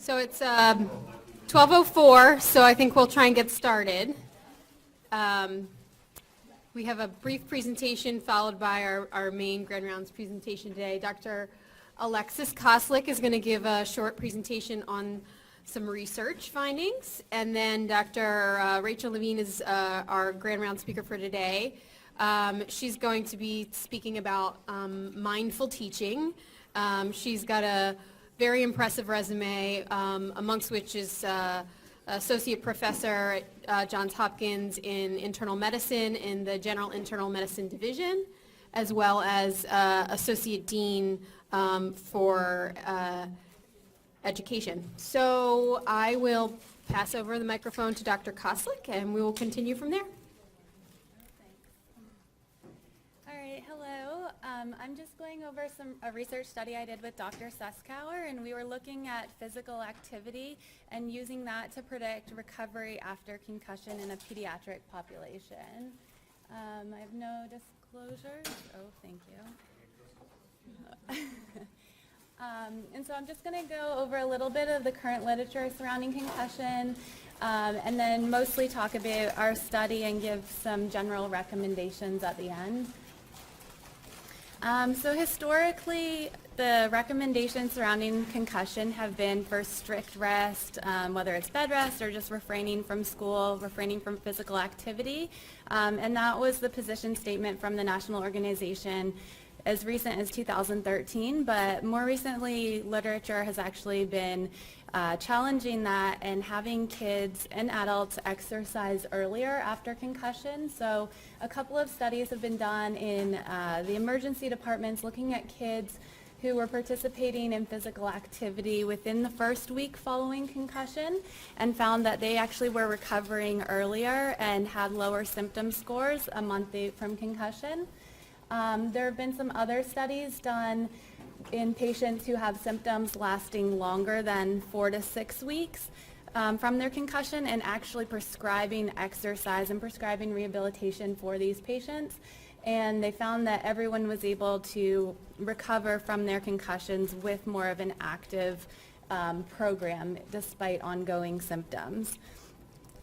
So it's 12:04, so I think we'll try and get started. We have a brief presentation followed by our main Grand Rounds presentation today. Dr. Alexis Koslick is going to give a short presentation on some research findings, and then Dr. Rachel Levine is our Grand Round speaker for today. She's going to be speaking about mindful teaching. She's got a very impressive resume, amongst which is associate professor at Johns Hopkins in internal medicine in the general internal medicine division, as well as associate dean for education. So I will pass over the microphone to Dr. Koslick, and we will continue from there. I'm just going over a research study I did with Dr. Suskauer, and we were looking at physical activity and using that to predict recovery after concussion in a pediatric population. I have no disclosures. Oh, thank you. And so I'm just going to go over a little bit of the current literature surrounding concussion, and then mostly talk about our study and give some general recommendations at the end. So historically, the recommendations surrounding concussion have been for strict rest, whether it's bed rest or just refraining from school, refraining from physical activity. And that was the position statement from the national organization as recent as 2013, but more recently, literature has actually been challenging that and having kids and adults exercise earlier after concussion. So a couple of studies have been done in the emergency departments looking at kids who were participating in physical activity within the first week following concussion and found that they actually were recovering earlier and had lower symptom scores a month from concussion. There have been some other studies done in patients who have symptoms lasting longer than 4 to 6 weeks from their concussion and actually prescribing exercise and prescribing rehabilitation for these patients. And they found that everyone was able to recover from their concussions with more of an active program despite ongoing symptoms.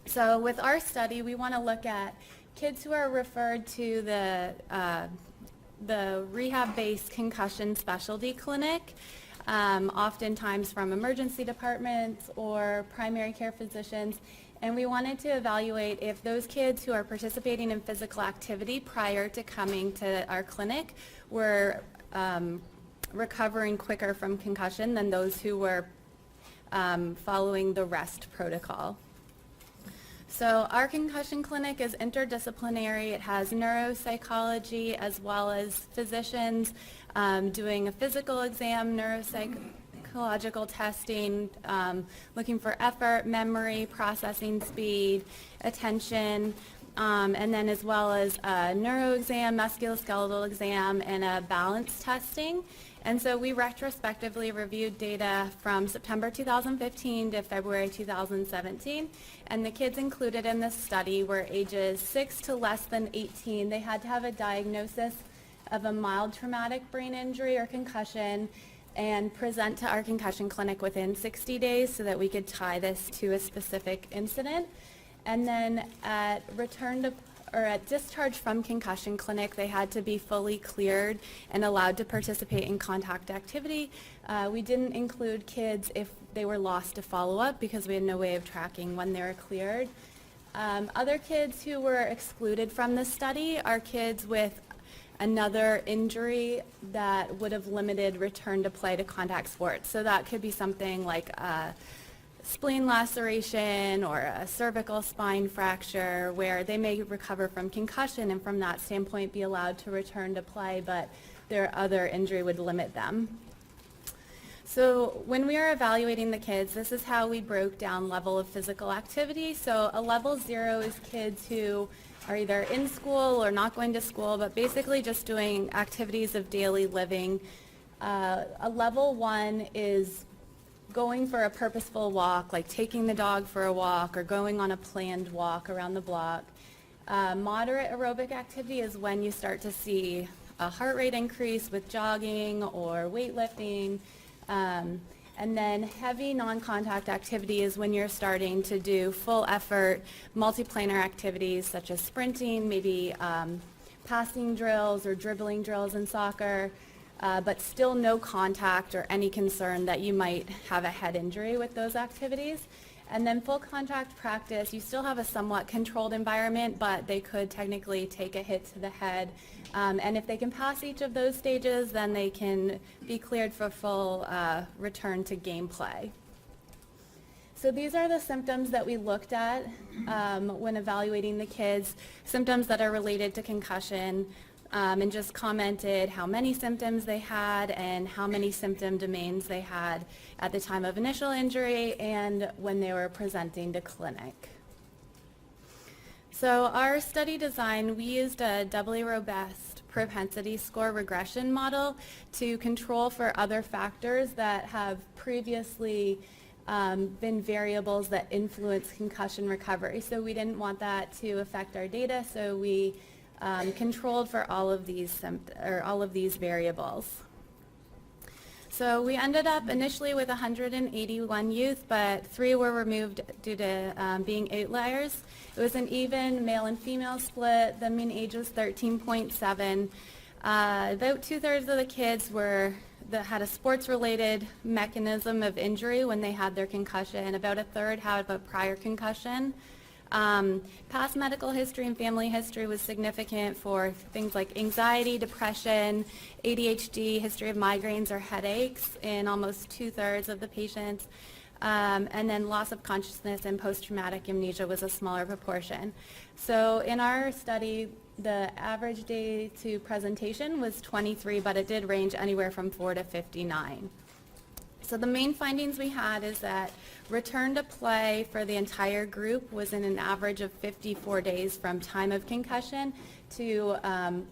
So with our study, we want to look at kids who are referred to the rehab-based concussion specialty clinic, oftentimes from emergency departments or primary care physicians, and we wanted to evaluate if those kids who are participating in physical activity prior to coming to our clinic were recovering quicker from concussion than those who were following the REST protocol. So our concussion clinic is interdisciplinary. It has neuropsychology as well as physicians doing a physical exam, neuropsychological testing, looking for effort, memory, processing speed, attention, and then as well as a neuro exam, musculoskeletal exam, and a balance testing. And so we retrospectively reviewed data from September 2015 to February 2017, and the kids included in this study were ages 6 to less than 18. They had to have a diagnosis of a mild traumatic brain injury or concussion and present to our concussion clinic within 60 days so that we could tie this to a specific incident. And then at discharge from concussion clinic, they had to be fully cleared and allowed to participate in contact activity. We didn't include kids if they were lost to follow-up because we had no way of tracking when they were cleared. Other kids who were excluded from the study are kids with another injury that would have limited return to play to contact sports. So that could be something like spleen laceration or a cervical spine fracture where they may recover from concussion and from that standpoint be allowed to return to play, but their other injury would limit them. So when we are evaluating the kids, this is how we broke down level of physical activity. So a level 0 is kids who are either in school or not going to school, but basically just doing activities of daily living. A level 1 is going for a purposeful walk, like taking the dog for a walk or going on a planned walk around the block. Moderate aerobic activity is when you start to see a heart rate increase with jogging or weightlifting. And then heavy non-contact activity is when you're starting to do full effort multiplanar activities such as sprinting, maybe passing drills or dribbling drills in soccer, but still no contact or any concern that you might have a head injury with those activities. And then full contact practice, you still have a somewhat controlled environment, but they could technically take a hit to the head. And if they can pass each of those stages, then they can be cleared for full return to gameplay. So these are the symptoms that we looked at when evaluating the kids, symptoms that are related to concussion, and just commented how many symptoms they had and how many symptom domains they had at the time of initial injury and when they were presenting to clinic. So our study design, we used a doubly robust propensity score regression model to control for other factors that have previously been variables that influence concussion recovery. So we didn't want that to affect our data, so we controlled for all of these variables. So we ended up initially with 181 youth, but 3 were removed due to being outliers. It was an even male and female split. The mean age was 13.7. About 2/3 of the kids that had a sports-related mechanism of injury when they had their concussion. About 1/3 had a prior concussion. Past medical history and family history was significant for things like anxiety, depression, ADHD, history of migraines or headaches in almost 2/3 of the patients. And then loss of consciousness and post-traumatic amnesia was a smaller proportion. So in our study, the average day to presentation was 23, but it did range anywhere from 4 to 59. So the main findings we had is that return to play for the entire group was in an average of 54 days from time of concussion to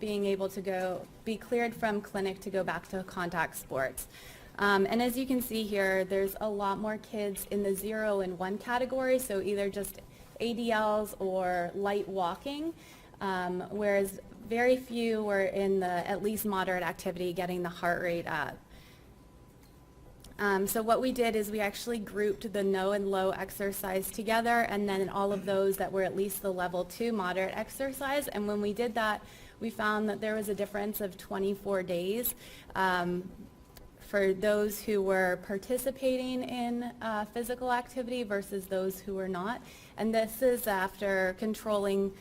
being able to be cleared from clinic to go back to contact sports. And as you can see here, there's a lot more kids in the 0 and 1 category, so either just ADLs or light walking, whereas very few were in the at least moderate activity, getting the heart rate up. So what we did is we actually grouped the no and low exercise together, and then all of those that were at least the level 2 moderate exercise. And when we did that, we found that there was a difference of 24 days for those who were participating in physical activity versus those who were not. And this is after controlling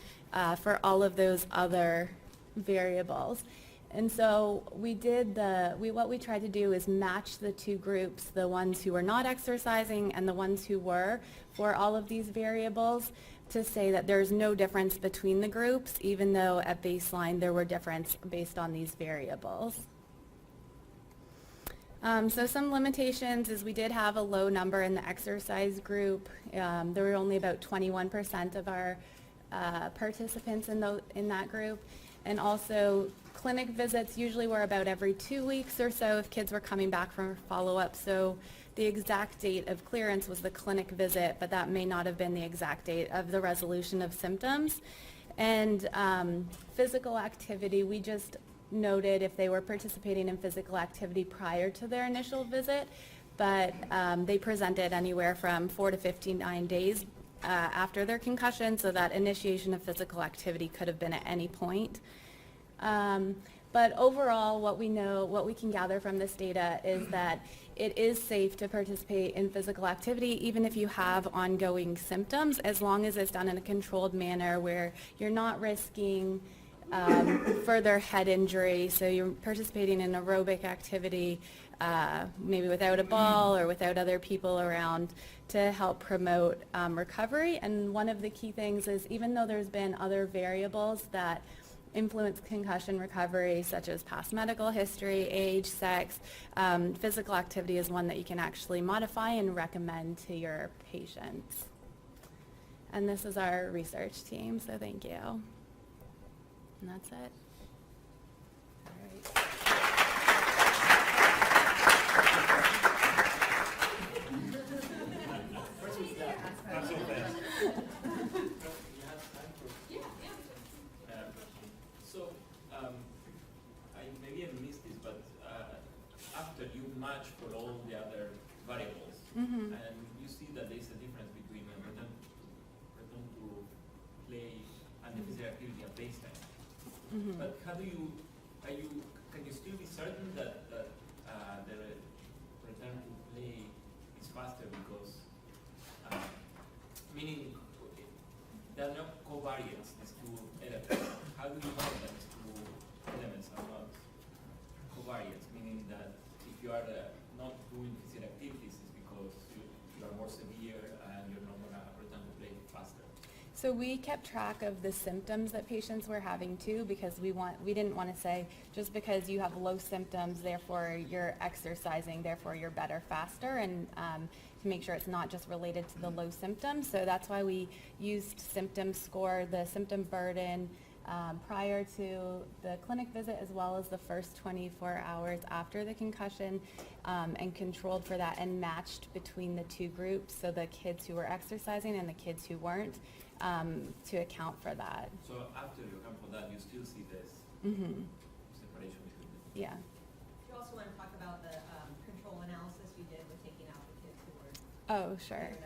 for all of those other variables. And so what we tried to do is match the 2 groups, the ones who were not exercising and the ones who were, for all of these variables, to say that there's no difference between the groups, even though at baseline there were differences based on these variables. So some limitations is we did have a low number in the exercise group. There were only about 21% of our participants in that group. And also clinic visits usually were about every 2 weeks or so if kids were coming back from follow-up. So the exact date of clearance was the clinic visit, but that may not have been the exact date of the resolution of symptoms. And physical activity, we just noted if they were participating in physical activity prior to their initial visit, but they presented anywhere from 4 to 59 days after their concussion, so that initiation of physical activity could have been at any point. But overall, what we can gather from this data is that it is safe to participate in physical activity even if you have ongoing symptoms, as long as it's done in a controlled manner where you're not risking further head injury. So you're participating in aerobic activity, maybe without a ball or without other people around, to help promote recovery. And one of the key things is, even though there's been other variables that influence concussion recovery, such as past medical history, age, sex, physical activity is one that you can actually modify and recommend to your patients. And this is our research team, so thank you. And that's it. All right. So, maybe I missed this, but after you match for all the other variables, Mhm. and you see that there is a difference between return to play and the physical activity at baseline. Mhm. But how do you, can you still be certain that the return to play is faster because, meaning there are no covariates, these two elements. How do you know that these two elements are not covariates, meaning that if you are not doing physical activities, it's because you are more severe and you're not going to return to play faster? So we kept track of the symptoms that patients were having too, because we didn't want to say just because you have low symptoms, therefore you're exercising, therefore you're better faster, and to make sure it's not just related to the low symptoms. So that's why we used symptom score, the symptom burden, prior to the clinic visit as well as the first 24 hours after the concussion, and controlled for that and matched between the two groups, so the kids who were exercising and the kids who weren't, to account for that. So after you account for that, you still see this Mm-hmm. separation between the two? Yeah. You also want to talk about the control analysis you did with taking out the kids who were Oh, sure. cleared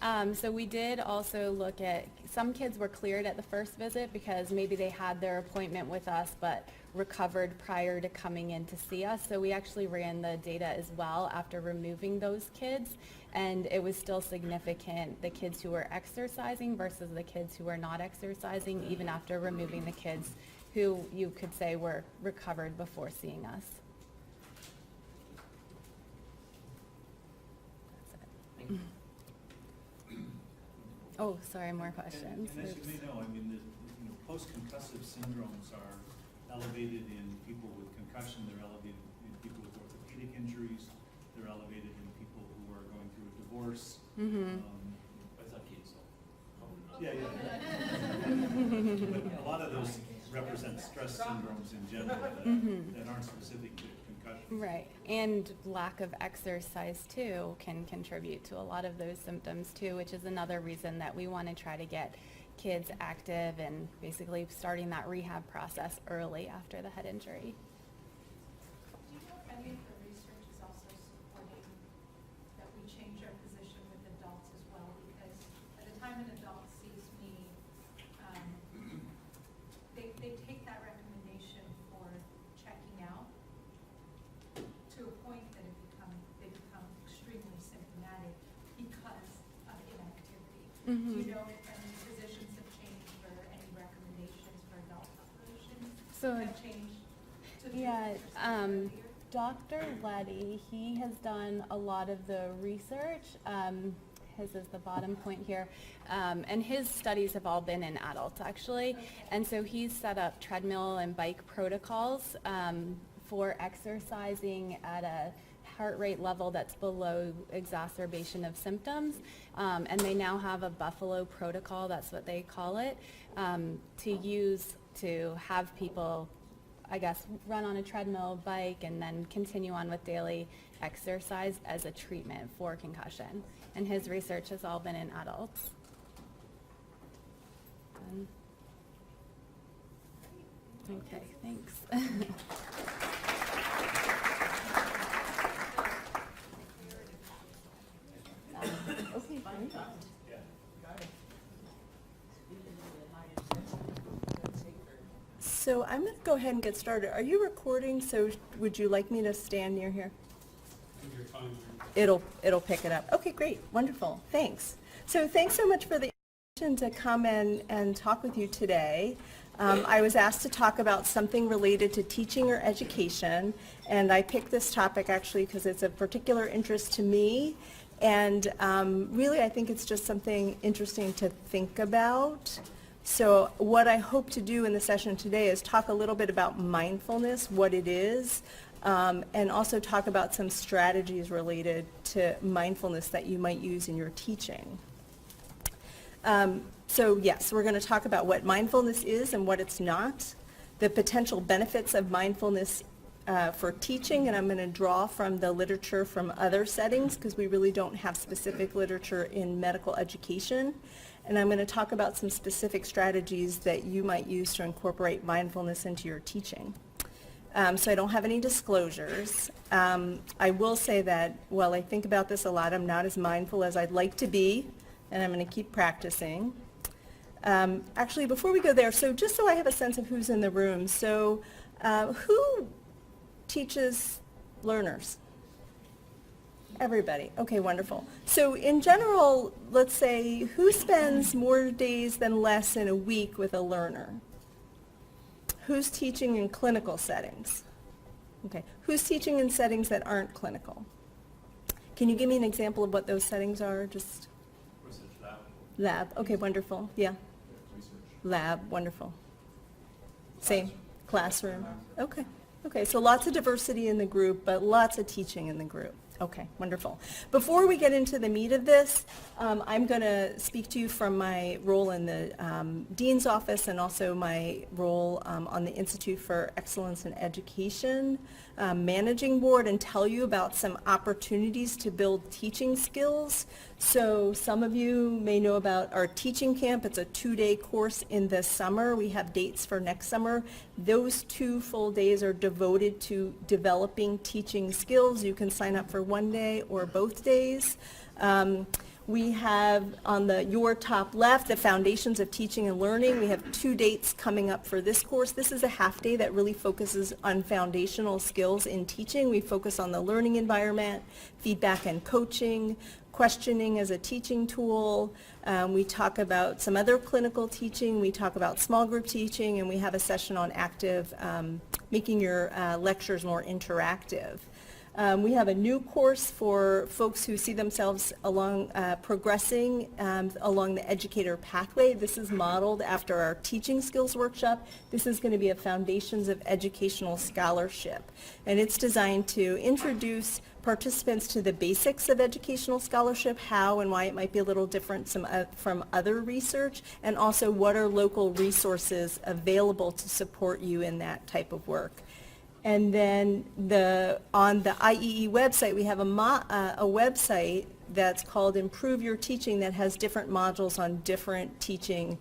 up. So we did also look at, some kids were cleared at the first visit because maybe they had their appointment with us but recovered prior to coming in to see us. So we actually ran the data as well after removing those kids, and it was still significant, the kids who were exercising versus the kids who were not exercising, even after removing the kids who you could say were recovered before seeing us. That's it. Thank you. Oh, sorry, more questions. And as you Oops. may know, I mean, post-concussive syndromes are elevated in people with concussion, they're elevated in people with orthopedic injuries, they're elevated in people who are going through a divorce. Mm-hmm. But it's not kids, so. Yeah. But a lot of those represent stress syndromes in general that aren't specific to concussion. Right, and lack of exercise too can contribute to a lot of those symptoms too, which is another reason that we want to try to get kids active and basically starting that rehab process early after the head injury. Do you know if any of the research is also supporting that we change our position with adults as well? Because by the time an adult sees me, they take that recommendation for checking out to a point that they become extremely symptomatic because of inactivity. Do you know if any physicians have changed or any recommendations for adult populations So, have changed? To be yeah, interested earlier? Dr. Letty, he has done a lot of the research. His is the bottom point here. And his studies have all been in adults, actually. Okay. And so he's set up treadmill and bike protocols for exercising at a heart rate level that's below exacerbation of symptoms. And they now have a Buffalo protocol, that's what they call it, to use to have people, I guess, run on a treadmill, bike, and then continue on with daily exercise as a treatment for concussion. And his research has all been in adults. Okay, thanks. So I'm going to go ahead and get started. Are you recording? So would you like me to stand near here? It'll pick it up. Okay, great. Wonderful. Thanks. So thanks so much for the invitation to come and talk with you today. I was asked to talk about something related to teaching or education, and I picked this topic actually because it's of particular interest to me, and really I think it's just something interesting to think about. So what I hope to do in the session today is talk a little bit about mindfulness, what it is, and also talk about some strategies related to mindfulness that you might use in your teaching. So yes, we're going to talk about what mindfulness is and what it's not, the potential benefits of mindfulness for teaching, and I'm going to draw from the literature from other settings because we really don't have specific literature in medical education. And I'm going to talk about some specific strategies that you might use to incorporate mindfulness into your teaching. So I don't have any disclosures. I will say that while I think about this a lot, I'm not as mindful as I'd like to be, and I'm going to keep practicing. Actually, before we go there, so just so I have a sense of who's in the room, so who teaches learners? Everybody. Okay, wonderful. So in general, let's say, who spends more days than less in a week with a learner? Who's teaching in clinical settings? Okay. Who's teaching in settings that aren't clinical? Can you give me an example of what those settings are? Just Research lab. lab. Okay, wonderful. Yeah. Research. Lab. Wonderful. Same. Classroom. Okay. Okay, so lots of diversity in the group, but lots of teaching in the group. Okay, wonderful. Before we get into the meat of this, I'm going to speak to you from my role in the Dean's office and also my role on the Institute for Excellence in Education Managing Board, and tell you about some opportunities to build teaching skills. So some of you may know about our teaching camp. It's a 2-day course in the summer. We have dates for next summer. Those 2 full days are devoted to developing teaching skills. You can sign up for 1 day or both days. We have on your top left, the Foundations of Teaching and Learning. We have 2 dates coming up for this course. This is a half day that really focuses on foundational skills in teaching. We focus on the learning environment, feedback and coaching, questioning as a teaching tool. We talk about some other clinical teaching. We talk about small group teaching, and we have a session on active, making your lectures more interactive. We have a new course for folks who see themselves progressing along the Educator pathway. This is modeled after our teaching skills workshop. This is going to be a Foundations of Educational Scholarship, and it's designed to introduce participants to the basics of educational scholarship, how and why it might be a little different from other research, and also what are local resources available to support you in that type of work. And then on the IEE website, we have a website that's called Improve Your Teaching that has different modules on different teaching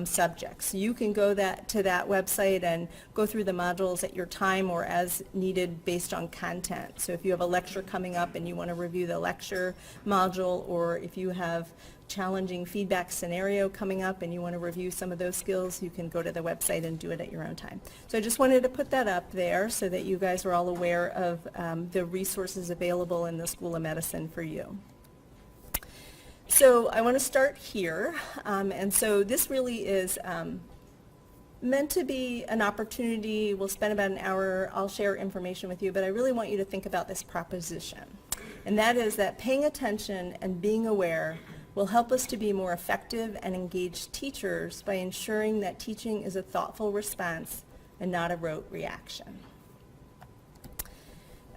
subjects. So you can go to that website and go through the modules at your time or as needed based on content. So if you have a lecture coming up and you want to review the lecture module, or if you have challenging feedback scenario coming up and you want to review some of those skills, you can go to the website and do it at your own time. So I just wanted to put that up there so that you guys are all aware of the resources available in the School of Medicine for you. So I want to start here, and so this really is meant to be an opportunity. We'll spend about an hour. I'll share information with you, but I really want you to think about this proposition, and that is that paying attention and being aware will help us to be more effective and engaged teachers by ensuring that teaching is a thoughtful response and not a rote reaction.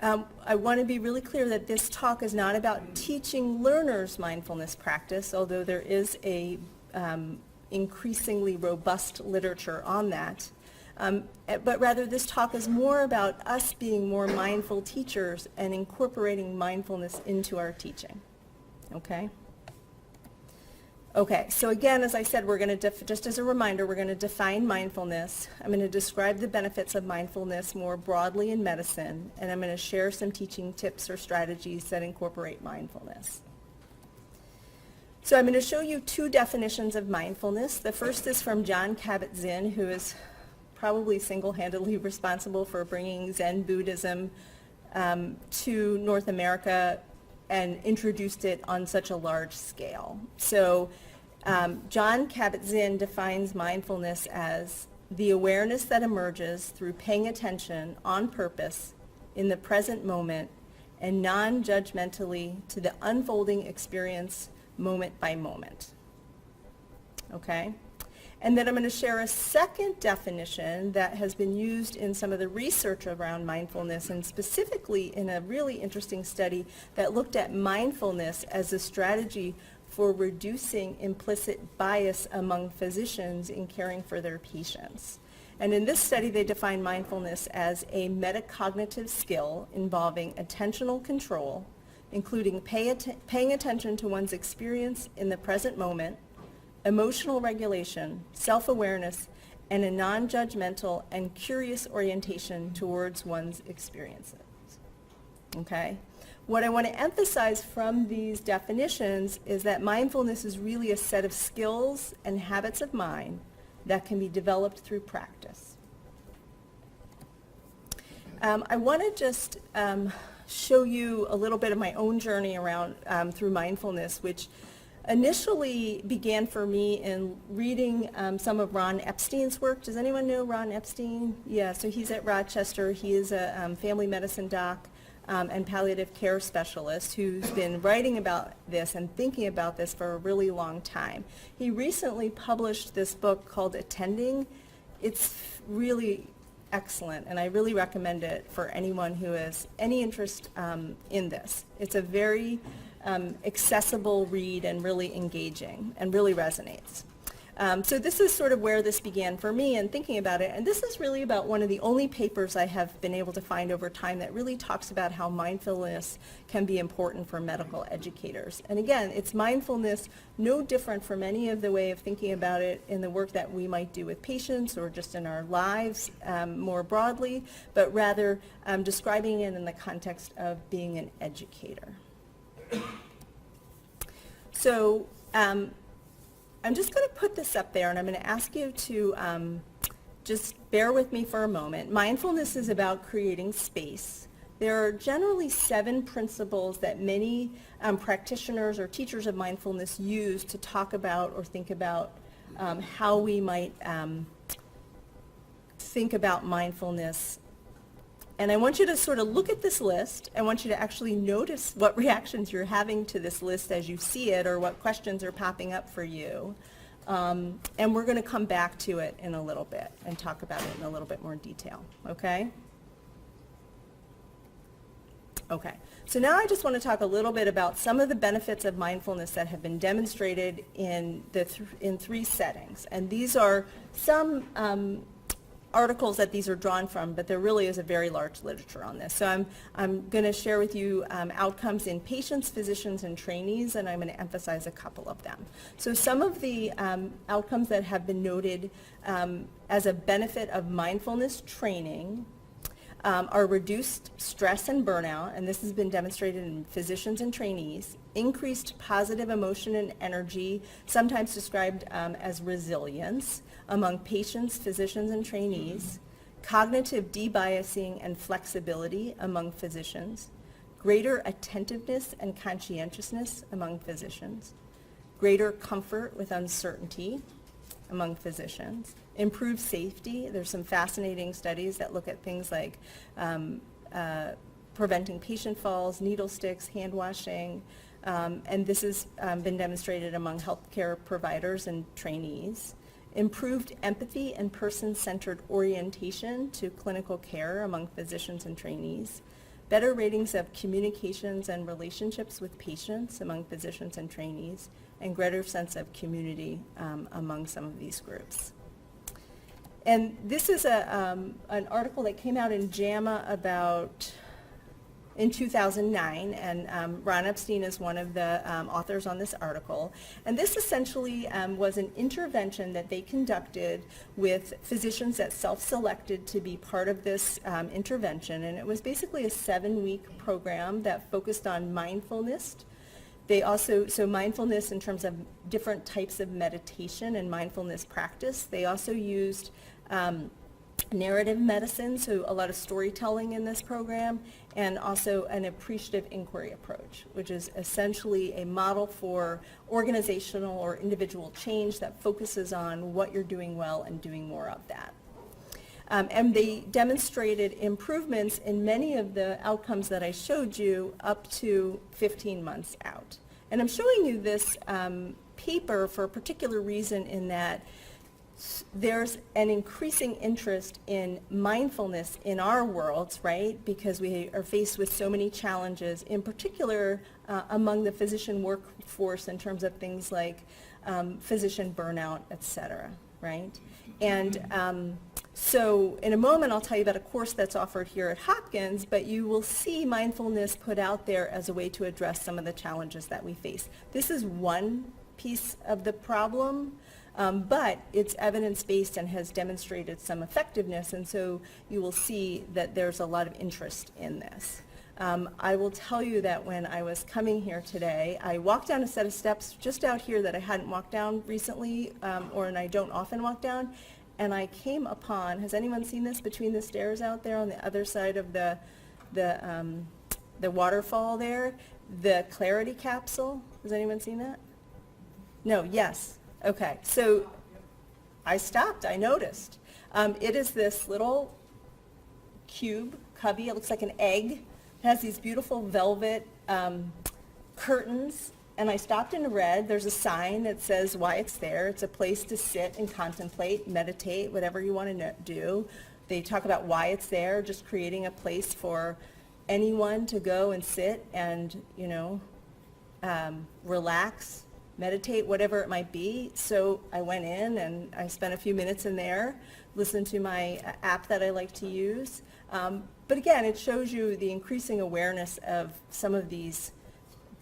I want to be really clear that this talk is not about teaching learners mindfulness practice, although there is a increasingly robust literature on that. But rather this talk is more about us being more mindful teachers and incorporating mindfulness into our teaching. Okay? Okay, so again, as I said, we're going to, just as a reminder, we're going to define mindfulness. I'm going to describe the benefits of mindfulness more broadly in medicine, and I'm going to share some teaching tips or strategies that incorporate mindfulness. So I'm going to show you 2 definitions of mindfulness. The first is from Jon Kabat-Zinn, who is probably single-handedly responsible for bringing Zen Buddhism to North America and introduced it on such a large scale. So Jon Kabat-Zinn defines mindfulness as the awareness that emerges through paying attention on purpose in the present moment and non-judgmentally to the unfolding experience moment by moment. Okay? And then I'm going to share a second definition that has been used in some of the research around mindfulness, and specifically in a really interesting study that looked at mindfulness as a strategy for reducing implicit bias among physicians in caring for their patients. And in this study, they defined mindfulness as a metacognitive skill involving attentional control, including paying attention to one's experience in the present moment, emotional regulation, self-awareness, and a non-judgmental and curious orientation towards one's experiences. Okay? What I want to emphasize from these definitions is that mindfulness is really a set of skills and habits of mind that can be developed through practice. I want to just show you a little bit of my own journey around through mindfulness, which initially began for me in reading some of Ron Epstein's work. Does anyone know Ron Epstein? Yeah, so he's at Rochester. He is a family medicine doc and palliative care specialist who's been writing about this and thinking about this for a really long time. He recently published this book called Attending. It's really excellent, and I really recommend it for anyone who has any interest in this. It's a very accessible read and really engaging and really resonates. So this is sort of where this began for me and thinking about it, and this is really about one of the only papers I have been able to find over time that really talks about how mindfulness can be important for medical educators. And again, it's mindfulness no different from any of the way of thinking about it in the work that we might do with patients or just in our lives more broadly, but rather describing it in the context of being an educator. So I'm just going to put this up there, and I'm going to ask you to just bear with me for a moment. Mindfulness is about creating space. There are generally 7 principles that many practitioners or teachers of mindfulness use to talk about or think about how we might think about mindfulness. And I want you to sort of look at this list. I want you to actually notice what reactions you're having to this list as you see it, or what questions are popping up for you. And we're going to come back to it in a little bit and talk about it in a little bit more detail, okay? Okay, so now I just want to talk a little bit about some of the benefits of mindfulness that have been demonstrated in 3 settings. And these are some articles that these are drawn from, but there really is a very large literature on this. So I'm going to share with you outcomes in patients, physicians, and trainees, and I'm going to emphasize a couple of them. So some of the outcomes that have been noted as a benefit of mindfulness training are reduced stress and burnout, and this has been demonstrated in physicians and trainees, increased positive emotion and energy, sometimes described as resilience, among patients, physicians, and trainees, cognitive debiasing and flexibility among physicians, greater attentiveness and conscientiousness among physicians, greater comfort with uncertainty among physicians, improved safety. There's some fascinating studies that look at things like preventing patient falls, needle sticks, hand washing, and this has been demonstrated among healthcare providers and trainees. Improved empathy and person-centered orientation to clinical care among physicians and trainees. Better ratings of communications and relationships with patients among physicians and trainees, and greater sense of community among some of these groups. And this is an article that came out in JAMA in 2009, and Ron Epstein is one of the authors on this article. And this essentially was an intervention that they conducted with physicians that self-selected to be part of this intervention. And it was basically a 7-week program that focused on mindfulness. They also, so mindfulness in terms of different types of meditation and mindfulness practice. They also used narrative medicine, so a lot of storytelling in this program, and also an appreciative inquiry approach, which is essentially a model for organizational or individual change that focuses on what you're doing well and doing more of that. And they demonstrated improvements in many of the outcomes that I showed you up to 15 months out. And I'm showing you this paper for a particular reason, in that there's an increasing interest in mindfulness in our worlds, right? Because we are faced with so many challenges, in particular among the physician workforce in terms of things like physician burnout, et cetera, right? And so in a moment I'll tell you about a course that's offered here at Hopkins, but you will see mindfulness put out there as a way to address some of the challenges that we face. This is one piece of the problem. But it's evidence-based and has demonstrated some effectiveness, and so you will see that there's a lot of interest in this. I will tell you that when I was coming here today, I walked down a set of steps just out here that I hadn't walked down recently, and I don't often walk down, and I came upon, has anyone seen this between the stairs out there on the other side of the waterfall there? The Clarity capsule. Has anyone seen that? No, yes. Okay, so I stopped, I noticed. It is this little cube cubby, it looks like an egg. It has these beautiful velvet curtains, and I stopped and read. There's a sign that says why it's there. It's a place to sit and contemplate, meditate, whatever you want to do. They talk about why it's there, just creating a place for anyone to go and sit and, relax, meditate, whatever it might be. So I went in and I spent a few minutes in there, listened to my app that I like to use. But again, it shows you the increasing awareness of some of these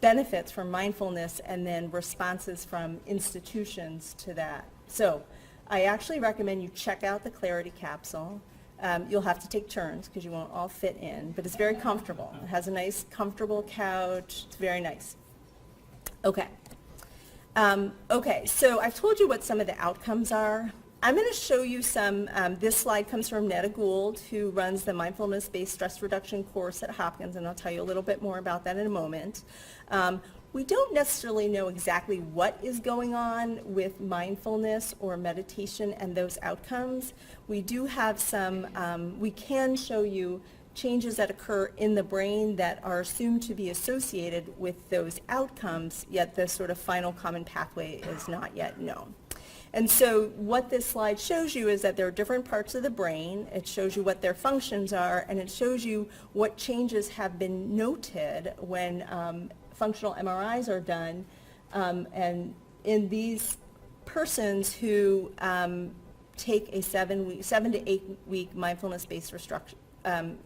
benefits from mindfulness and then responses from institutions to that. So I actually recommend you check out the Clarity capsule. You'll have to take turns because you won't all fit in, but it's very comfortable. It has a nice, comfortable couch. It's very nice. Okay. So I've told you what some of the outcomes are. I'm going to show you some, this slide comes from Neda Gould, who runs the Mindfulness-Based Stress Reduction course at Hopkins, and I'll tell you a little bit more about that in a moment. We don't necessarily know exactly what is going on with mindfulness or meditation and those outcomes. We do have some, we can show you changes that occur in the brain that are assumed to be associated with those outcomes, yet the sort of final common pathway is not yet known. And so what this slide shows you is that there are different parts of the brain. It shows you what their functions are, and it shows you what changes have been noted when functional MRIs are done. And in these persons who take a 7 to 8 week mindfulness-based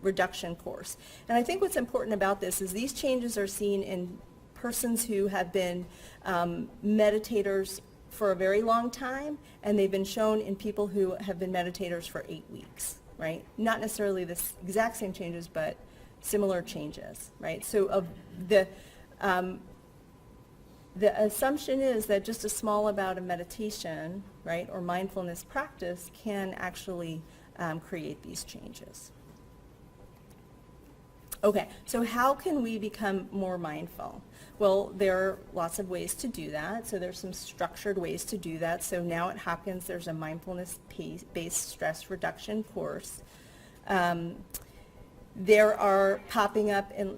reduction course. And I think what's important about this is these changes are seen in persons who have been meditators for a very long time, and they've been shown in people who have been meditators for 8 weeks, right? Not necessarily the exact same changes, but similar changes, right? So the assumption is that just a small amount of meditation, right, or mindfulness practice can actually create these changes. Okay, so how can we become more mindful? Well, there are lots of ways to do that. So there's some structured ways to do that. So now at Hopkins, there's a mindfulness-based stress reduction course. There are popping up in,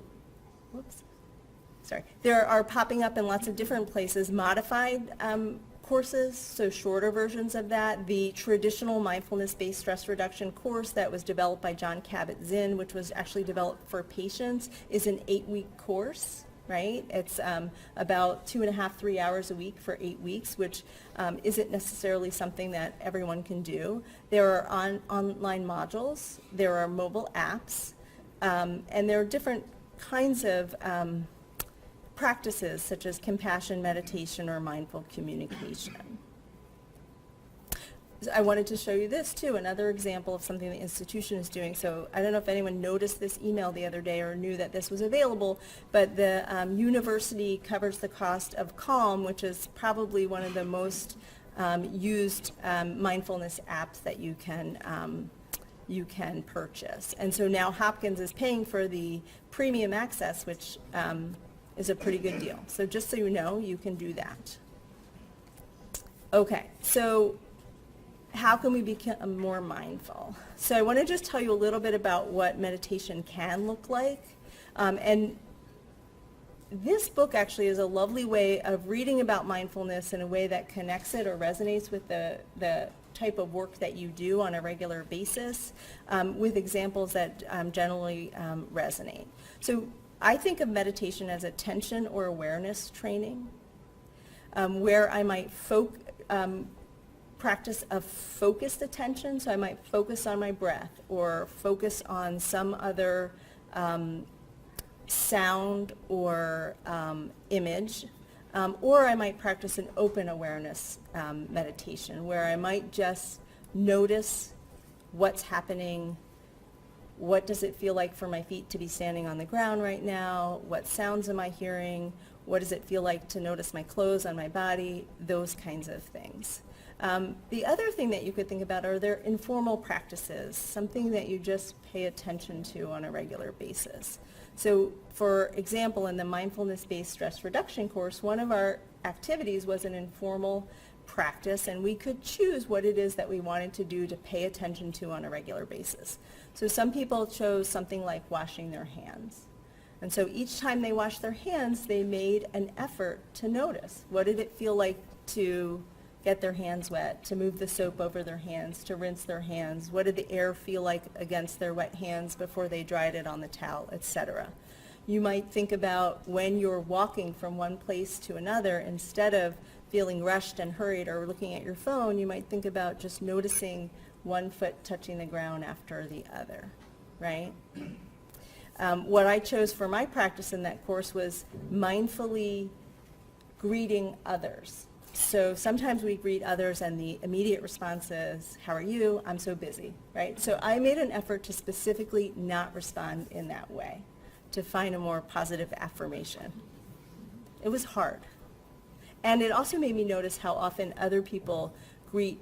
there are popping up in lots of different places modified courses, so shorter versions of that. The traditional mindfulness-based stress reduction course that was developed by John Kabat-Zinn, which was actually developed for patients, is an 8-week course, right? It's about 2.5, 3 hours a week for 8 weeks, which isn't necessarily something that everyone can do. There are online modules, there are mobile apps, and there are different kinds of practices such as compassion meditation or mindful communication. I wanted to show you this too, another example of something the institution is doing. So I don't know if anyone noticed this email the other day or knew that this was available, but the university covers the cost of Calm, which is probably one of the most used mindfulness apps that you can purchase. And so now Hopkins is paying for the premium access, which is a pretty good deal. So just so you know, you can do that. Okay, so how can we become more mindful? So I want to just tell you a little bit about what meditation can look like. And this book actually is a lovely way of reading about mindfulness in a way that connects it or resonates with the type of work that you do on a regular basis, with examples that generally resonate. So I think of meditation as attention or awareness training, where I might practice a focused attention. So I might focus on my breath or focus on some other sound or image. Or I might practice an open awareness meditation where I might just notice what's happening. What does it feel like for my feet to be standing on the ground right now? What sounds am I hearing? What does it feel like to notice my clothes on my body? Those kinds of things. The other thing that you could think about are their informal practices, something that you just pay attention to on a regular basis. So for example, in the mindfulness-based stress reduction course, one of our activities was an informal practice, and we could choose what it is that we wanted to do to pay attention to on a regular basis. So some people chose something like washing their hands. And so each time they washed their hands, they made an effort to notice. What did it feel like to get their hands wet, to move the soap over their hands, to rinse their hands? What did the air feel like against their wet hands before they dried it on the towel, etc.? You might think about when you're walking from one place to another, instead of feeling rushed and hurried or looking at your phone, you might think about just noticing one foot touching the ground after the other, right? What I chose for my practice in that course was mindfully greeting others. So sometimes we greet others and the immediate response is, how are you? I'm so busy, right? So I made an effort to specifically not respond in that way, to find a more positive affirmation. It was hard. And it also made me notice how often other people greet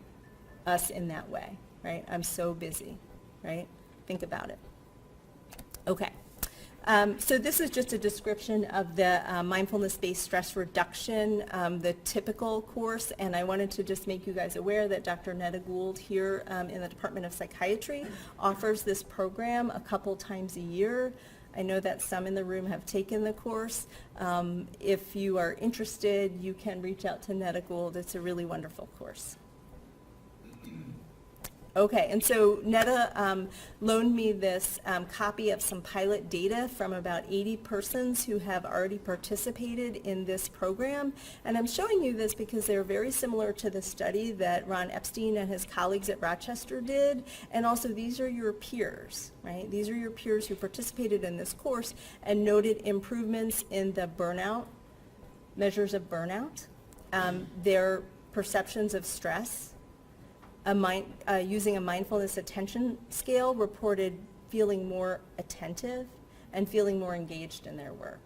us in that way, right? I'm so busy, right? Think about it. Okay. So this is just a description of the mindfulness-based stress reduction, the typical course, and I wanted to just make you guys aware that Dr. Neda Gould here in the Department of Psychiatry offers this program a couple times a year. I know that some in the room have taken the course. If you are interested, you can reach out to Neda Gould. It's a really wonderful course. Okay, and so Neda loaned me this copy of some pilot data from about 80 persons who have already participated in this program. And I'm showing you this because they're very similar to the study that Ron Epstein and his colleagues at Rochester did. And also these are your peers, right? These are your peers who participated in this course and noted improvements in the burnout, measures of burnout, their perceptions of stress. Using a mindfulness attention scale, reported feeling more attentive and feeling more engaged in their work.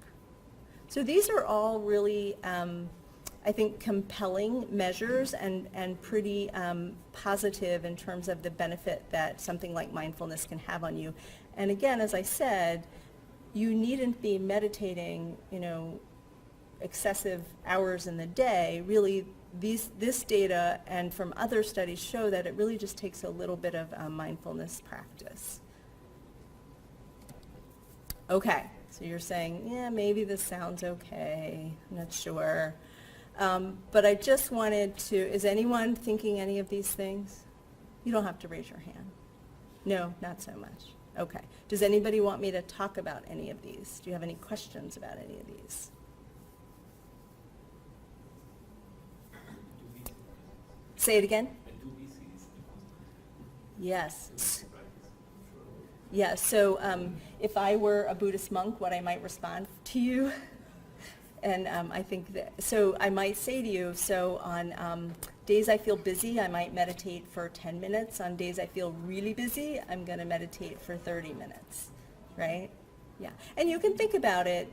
So these are all really, I think, compelling measures and pretty positive in terms of the benefit that something like mindfulness can have on you. And again, as I said, you needn't be meditating, excessive hours in the day. Really, this data and from other studies show that it really just takes a little bit of mindfulness practice. Okay, so you're saying, yeah, maybe this sounds okay, I'm not sure. But I just wanted to, is anyone thinking any of these things? You don't have to raise your hand. No, not so much. Okay. Does anybody want me to talk about any of these? Do you have any questions about any of these? Say it again. Yes. Yeah, so if I were a Buddhist monk, what I might respond to you, and I think that, so I might say to you, so on days I feel busy, I might meditate for 10 minutes. On days I feel really busy, I'm going to meditate for 30 minutes, right? Yeah, and you can think about it,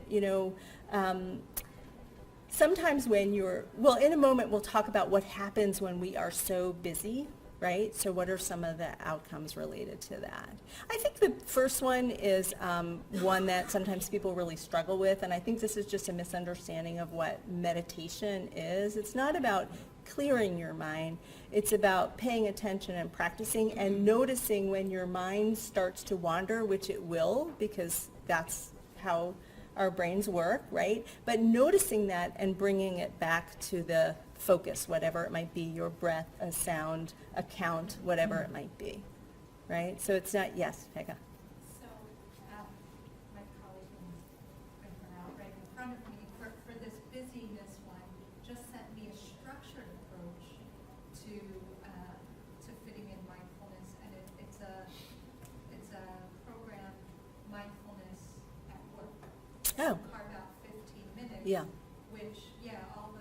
sometimes when you're, well, in a moment we'll talk about what happens when we are so busy, right? So what are some of the outcomes related to that? I think the first one is one that sometimes people really struggle with, and I think this is just a misunderstanding of what meditation is. It's not about clearing your mind. It's about paying attention and practicing and noticing when your mind starts to wander, which it will, because that's how our brains work, right? But noticing that and bringing it back to the focus, whatever it might be, your breath, a sound, a count, whatever it might be, right? So it's not, yes, Pegah. So, my colleague can bring her out right in front of me, for this busyness one, just sent me a structured approach to fitting in mindfulness, and it's a program, Mindfulness at Work. Oh. Carve out 15 minutes. Yeah. Which, yeah, I'll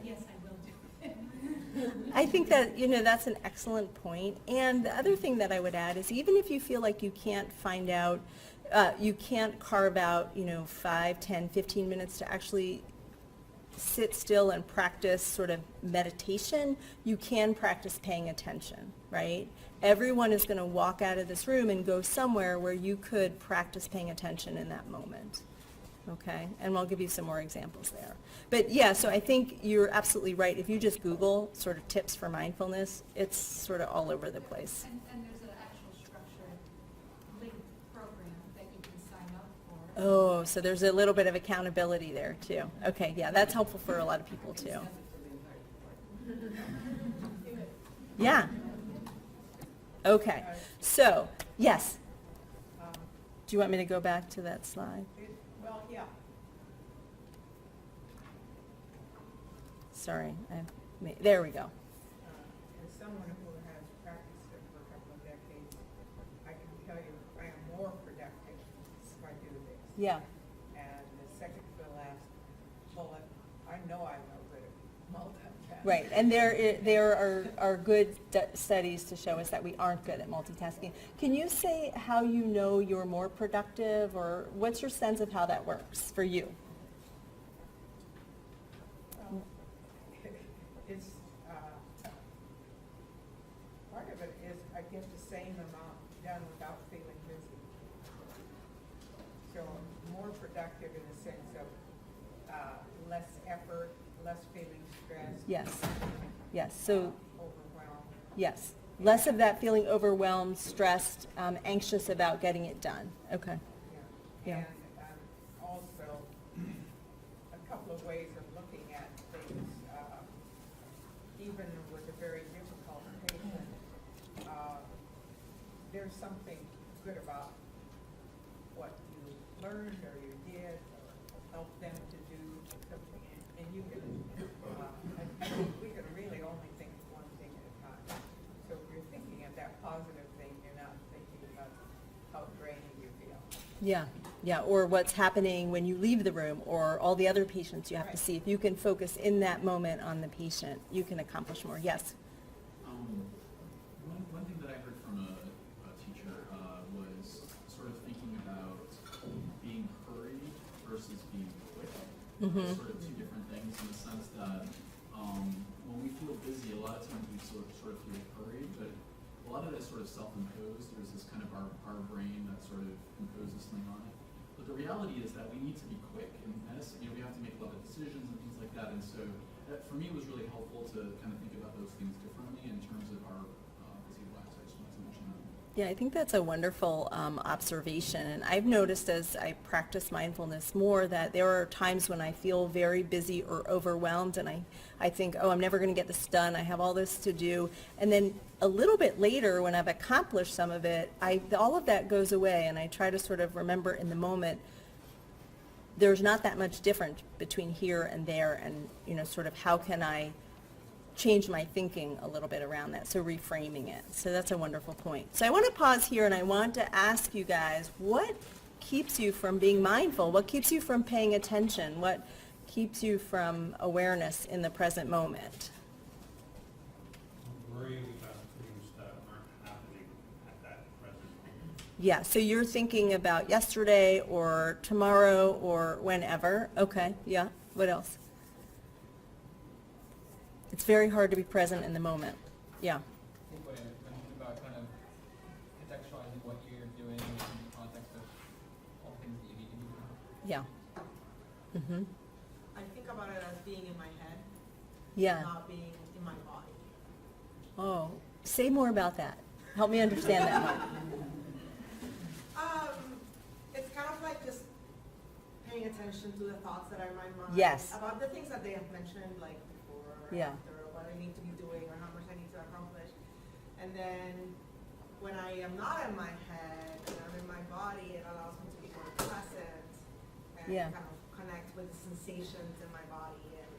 Yes, I will do. I think that, that's an excellent point. And the other thing that I would add is even if you feel like you can't find out, you can't carve out, 5, 10, 15 minutes to actually sit still and practice sort of meditation, you can practice paying attention, right? Everyone is going to walk out of this room and go somewhere where you could practice paying attention in that moment. Okay, and I'll give you some more examples there. But yeah, so I think you're absolutely right. If you just Google sort of tips for mindfulness, it's sort of all over the place. And there's an actual structured linked program that you can sign up for. Oh, so there's a little bit of accountability there too. Okay, yeah, that's helpful for a lot of people too. Yeah. Okay, so, yes. Do you want me to go back to that slide? Well, yeah. Sorry, there we go. As someone who has practiced it for a couple of decades, I can tell you I am more productive if I do this. Yeah. And the second to the last bullet, I know I'm no good at multitasking. Right, and there are good studies to show us that we aren't good at multitasking. Can you say how you know you're more productive, or what's your sense of how that works for you? It's, part of it is I get the same amount done without feeling busy. So I'm more productive in the sense of less effort, less feeling stressed. Yes, yes, so, Overwhelmed. yes. Less of that feeling overwhelmed, stressed, anxious about getting it done. Okay. Yeah. And also, a couple of ways of looking at things, even with a very difficult patient, there's something good about what you learned or you did or helped them to do something, and you can, I think we can really only think of one thing at a time. So if you're thinking of that positive thing, you're not thinking about how draining you feel. Yeah, yeah, or what's happening when you leave the room, or all the other patients you have to Right. see. If you can focus in that moment on the patient, you can accomplish more. Yes? One thing that I heard from a teacher was sort of thinking about being hurried versus being quick. Mhm. Sort of two different things in the sense that when we feel busy, a lot of times we sort of feel hurried, but a lot of that is sort of self-imposed. There's this kind of our brain that sort of imposes something on it. But the reality is that we need to be quick in medicine. We have to make a lot of decisions and things like that. And so that, for me, was really helpful to kind of think about those things differently in terms of our busy lives. I just wanted to mention that. Yeah, I think that's a wonderful observation. And I've noticed as I practice mindfulness more that there are times when I feel very busy or overwhelmed, and I think, oh, I'm never going to get this done. I have all this to do. And then a little bit later, when I've accomplished some of it, all of that goes away, and I try to sort of remember in the moment, there's not that much different between here and there, and, sort of how can I change my thinking a little bit around that, so reframing it. So that's a wonderful point. So I want to pause here, and I want to ask you guys, what keeps you from being mindful? What keeps you from paying attention? What keeps you from awareness in the present moment? Worrying about things that aren't happening at that present moment. Yeah, so you're thinking about yesterday or tomorrow or whenever. Okay, yeah. What else? It's very hard to be present in the moment. Yeah. I think when you think about kind of contextualizing what you're doing in the context of all the things that you need to do. Yeah. Mm-hmm. I think about it as being in my head, Yeah. not being in my body. Oh, say more about that. Help me understand that more. It's kind of like just paying attention to the thoughts that are in my mind. Yes. About the things that they have mentioned, like before or Yeah. after, or what I need to be doing, or how much I need to accomplish. And then when I am not in my head and I'm in my body, it allows me to be more present and Yeah. kind of connect with the sensations in my body, and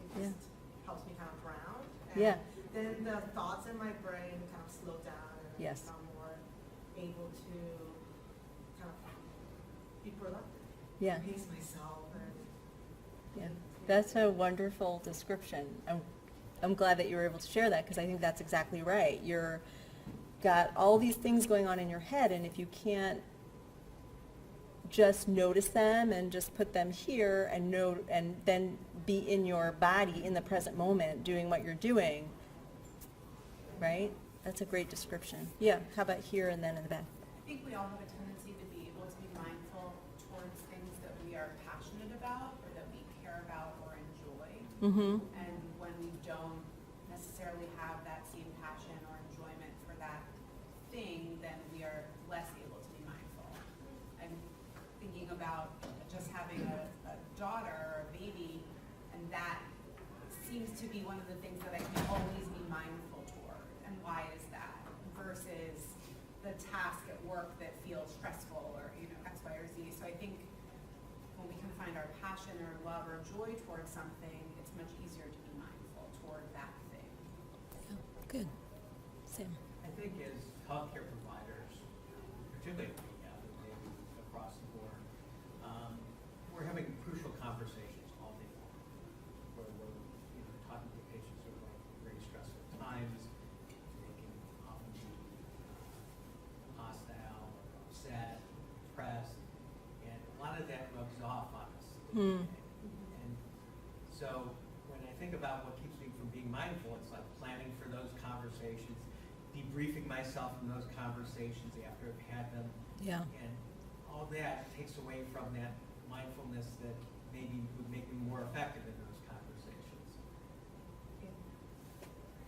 it just helps me kind of ground. And Yeah. then the thoughts in my brain kind of slow down, and I Yes. become more able to kind of be productive. Yeah. Pace myself and Yeah. That's a wonderful description. I'm glad that you were able to share that, because I think that's exactly right. You're got all these things going on in your head, and if you can't just notice them and just put them here and note, and then be in your body in the present moment doing what you're doing, right? That's a great description. Yeah, how about here and then in the back? I think we all have a tendency to be able to be mindful towards things that we are passionate about or that we care about or enjoy. Mm-hmm. And when we don't necessarily have that same passion or enjoyment for that thing, then we are less able to be mindful. I'm thinking about just having a daughter or a baby, and that seems to be one of the things that I can always be mindful toward. And why is that? Versus the task at work that feels stressful or, X, Y, or Z. So I think when we can find our passion or love or joy towards something, it's much easier to be mindful toward that thing. Good. Sam. I think as healthcare providers, particularly rehab, maybe across the board, we're having crucial conversations all day long, where we're talking to patients who are going through very stressful times. They can often be hostile, or upset, depressed, and a lot of that rubs off on us. And so when I think about what keeps me from being mindful, it's like planning for those conversations, debriefing myself from those conversations after I've had them. Yeah. And all that takes away from that mindfulness that maybe would make me more effective in those conversations. Can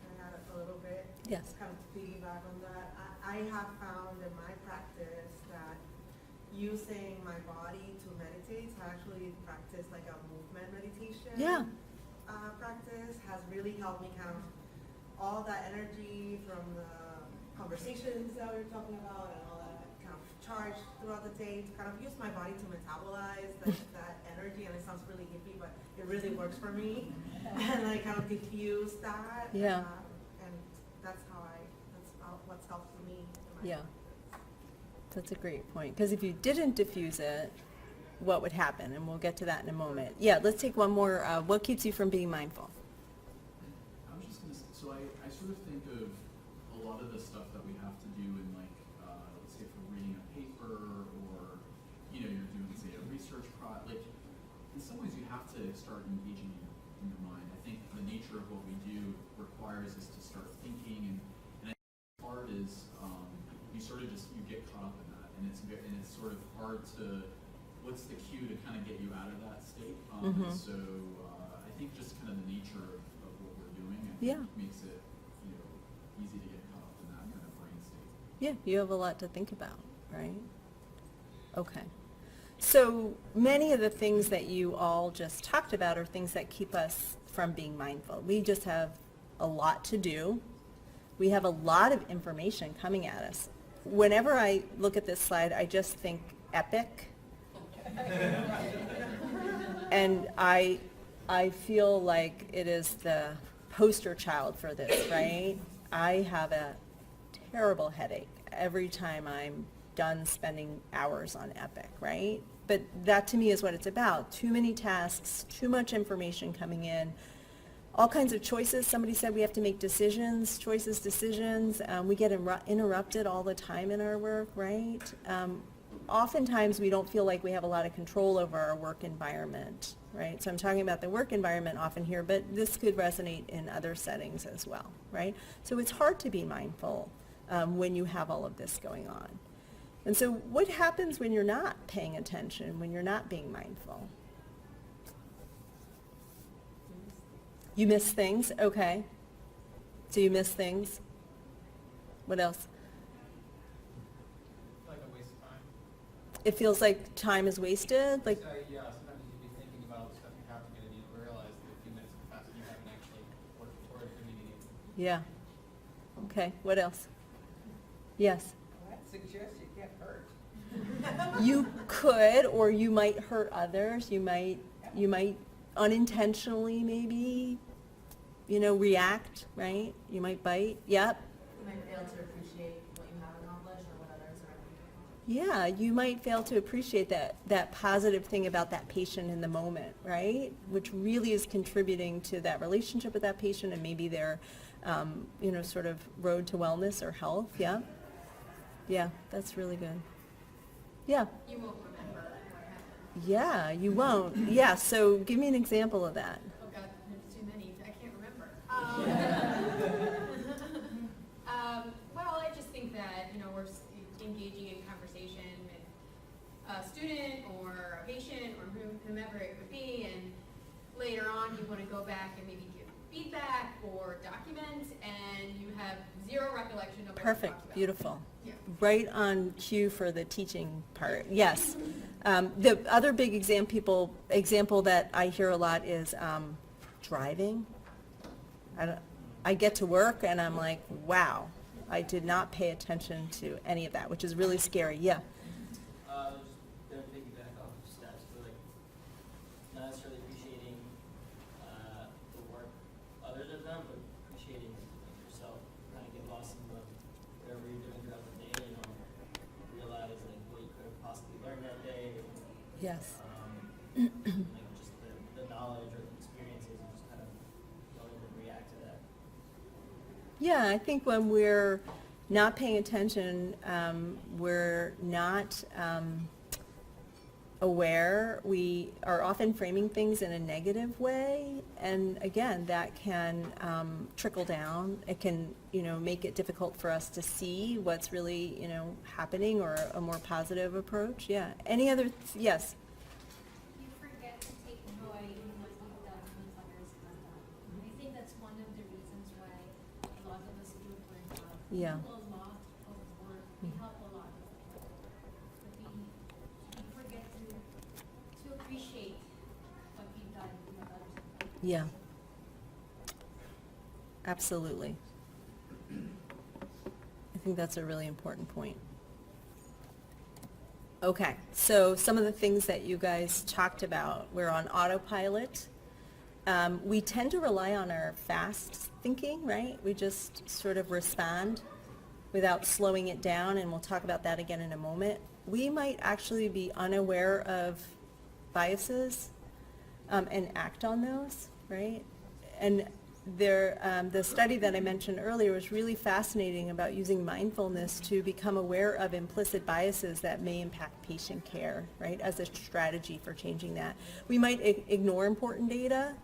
I add a little bit? Yes. Kind of piggyback on that. I have found in my practice that using my body to meditate, to actually practice like a movement meditation. Yeah. Practice has really helped me kind of all that energy from the conversations that we were talking about and all that kind of charge throughout the day to kind of use my body to metabolize that energy. And it sounds really hippie, but it really works for me. And I kind of diffuse that. Yeah. And that's what's helped me. In my Yeah. practice. That's a great point, because if you didn't diffuse it, what would happen? And we'll get to that in a moment. Yeah, let's take one more. What keeps you from being mindful? I was just going to say, so I sort of think of a lot of the stuff that we have to do in let's say if we're reading a paper or, you're doing, say, a research project, in some ways you have to start engaging in your mind. I think the nature of what we do requires us to start thinking, and I think the part is you sort of you get caught up in that, and it's sort of hard to, what's the cue to kind of get you out of that state? And so I think just kind of the nature of what we're doing, I think makes it easy to get caught up in that kind of brain state. Yeah, you have a lot to think about, right? Okay. So many of the things that you all just talked about are things that keep us from being mindful. We just have a lot to do. We have a lot of information coming at us. Whenever I look at this slide, I just think epic. And I feel like it is the poster child for this, right? I have a terrible headache every time I'm done spending hours on Epic, right? But that to me is what it's about. Too many tasks, too much information coming in, all kinds of choices. Somebody said we have to make decisions, choices, decisions. We get interrupted all the time in our work, right? Oftentimes we don't feel like we have a lot of control over our work environment, right? So I'm talking about the work environment often here, but this could resonate in other settings as well, right? So it's hard to be mindful when you have all of this going on. And so what happens when you're not paying attention, when you're not being mindful? You miss things? Okay. So you miss things. What else? Like a waste of time. It feels like time is wasted? Like, Yeah, sometimes you could be thinking about stuff you have to get and you don't realize that a few minutes have passed and you haven't actually worked toward the meeting. yeah. Okay, what else? Yes. Well, that suggests you get hurt. You could, or you might hurt others. You might unintentionally maybe, react, right? You might bite. Yep. You might fail to appreciate what you have accomplished or what others are Yeah, you might fail to appreciate that positive thing about that patient in the moment, right? Which really is contributing to that relationship with that patient and maybe their, sort of road to wellness or health. Yeah. Yeah, that's really good. Yeah. You won't remember what happened. Yeah, you won't. Yeah, so give me an example of that. Oh God, there's too many. I can't remember. Well, I just think that, we're engaging in conversation with a student or a patient or whomever it would be, and later on you want to go back and maybe give feedback or document, and you have zero recollection of what you Perfect, talked about. beautiful. Yeah. Right on cue for the teaching part. Yes. The other big example that I hear a lot is driving. I get to work and I'm like, wow, I did not pay attention to any of that, which is really scary. Yeah. Just to piggyback off of steps, but like not necessarily appreciating the work others have done, but appreciating yourself. Kind of get lost in whatever you're doing throughout the day, realize like what you could have possibly learned that day. Yes. Like just the knowledge or the experiences, and just kind of going and react to that. Yeah, I think when we're not paying attention, we're not aware. We are often framing things in a negative way, and again, that can trickle down. It can, make it difficult for us to see what's really, happening, or a more positive approach. Yeah. Any other? Yes. You forget to take joy in what you've done when others have done. I think that's one of the reasons why a lot of us do burnout. We Yeah. do a lot of work. We help a lot of people. But we forget to appreciate what we've done and what others have done. Yeah. Absolutely. I think that's a really important point. Okay, so some of the things that you guys talked about, we're on autopilot. We tend to rely on our fast thinking, right? We just sort of respond without slowing it down, and we'll talk about that again in a moment. We might actually be unaware of biases and act on those, right? And the study that I mentioned earlier was really fascinating about using mindfulness to become aware of implicit biases that may impact patient care, right, as a strategy for changing that. We might ignore important data.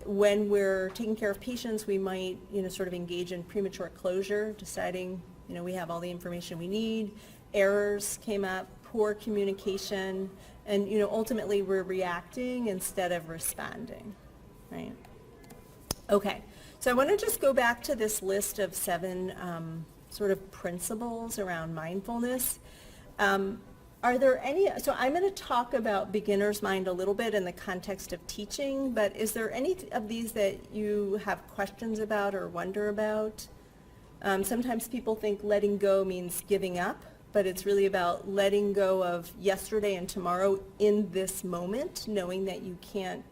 When we're taking care of patients, we might, sort of engage in premature closure, deciding, we have all the information we need. Errors came up, poor communication, and, ultimately we're reacting instead of responding, right? Okay, so I want to just go back to this list of 7 sort of principles around mindfulness. Are there any, so I'm going to talk about beginner's mind a little bit in the context of teaching, but is there any of these that you have questions about or wonder about? Sometimes people think letting go means giving up, but it's really about letting go of yesterday and tomorrow in this moment, knowing that you can't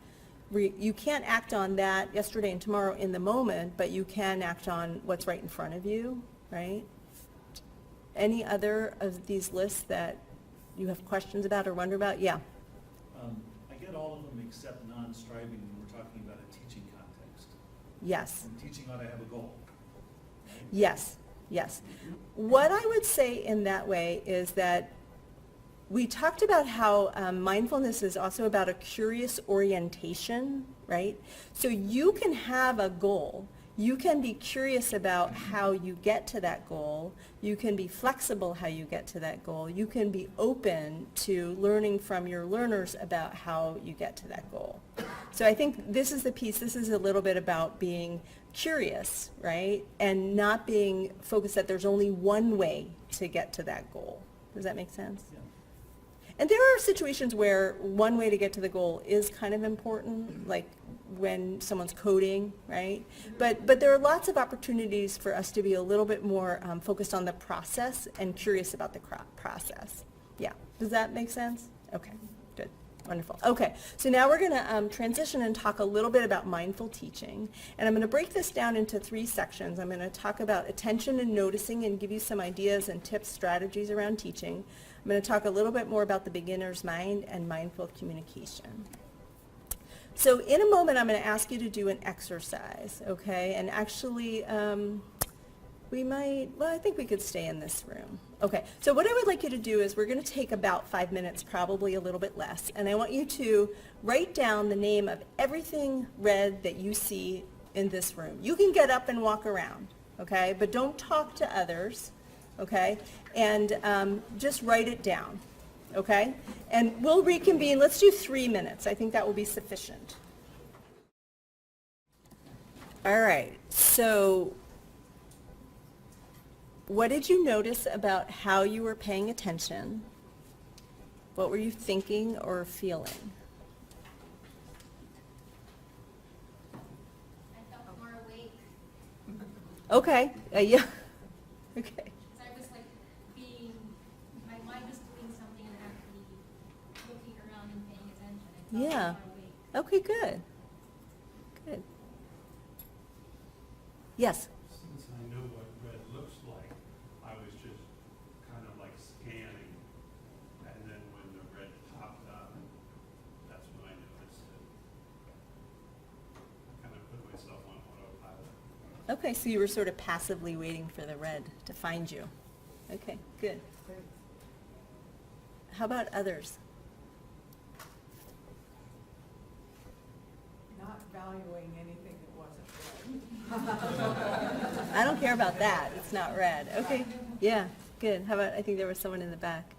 act on that yesterday and tomorrow in the moment, but you can act on what's right in front of you, right? Any other of these lists that you have questions about or wonder about? Yeah. I get all of them except non-striving when we're talking about a teaching context. Yes. And teaching ought to have a goal. Right? Yes. Yes. What I would say in that way is that we talked about how mindfulness is also about a curious orientation, right? So you can have a goal. You can be curious about how you get to that goal. You can be flexible how you get to that goal. You can be open to learning from your learners about how you get to that goal. So I think this is the piece. This is a little bit about being curious, right? And not being focused that there's only one way to get to that goal. Does that make sense? Yeah. And there are situations where one way to get to the goal is kind of important, like when someone's coding, right? But there are lots of opportunities for us to be a little bit more focused on the process and curious about the process. Yeah. Does that make sense? Okay. Good. Wonderful. Okay, so now we're going to transition and talk a little bit about mindful teaching. And I'm going to break this down into 3 sections. I'm going to talk about attention and noticing and give you some ideas and tips, strategies around teaching. I'm going to talk a little bit more about the beginner's mind and mindful communication. So in a moment, I'm going to ask you to do an exercise, okay? And actually, I think we could stay in this room. Okay, so what I would like you to do is we're going to take about 5 minutes, probably a little bit less, and I want you to write down the name of everything red that you see in this room. You can get up and walk around, okay, but don't talk to others, okay, and just write it down, okay, and we'll reconvene. Let's do 3 minutes. I think that will be sufficient. All right, so what did you notice about how you were paying attention? What were you thinking or feeling? I felt more awake. Okay, yeah, okay. So I was like my mind was doing something and I have to be looking around and paying attention. I felt Yeah, more awake. okay, good, good. Yes? Since I know what red looks like, I was just kind of like scanning, and then when the red popped up, that's when I noticed it. I kind of put myself on autopilot. Okay, so you were sort of passively waiting for the red to find you. Okay, good. How about others? Not valuing anything that wasn't red. I don't care about that. It's not red. Okay, yeah, good. How about, I think there was someone in the back.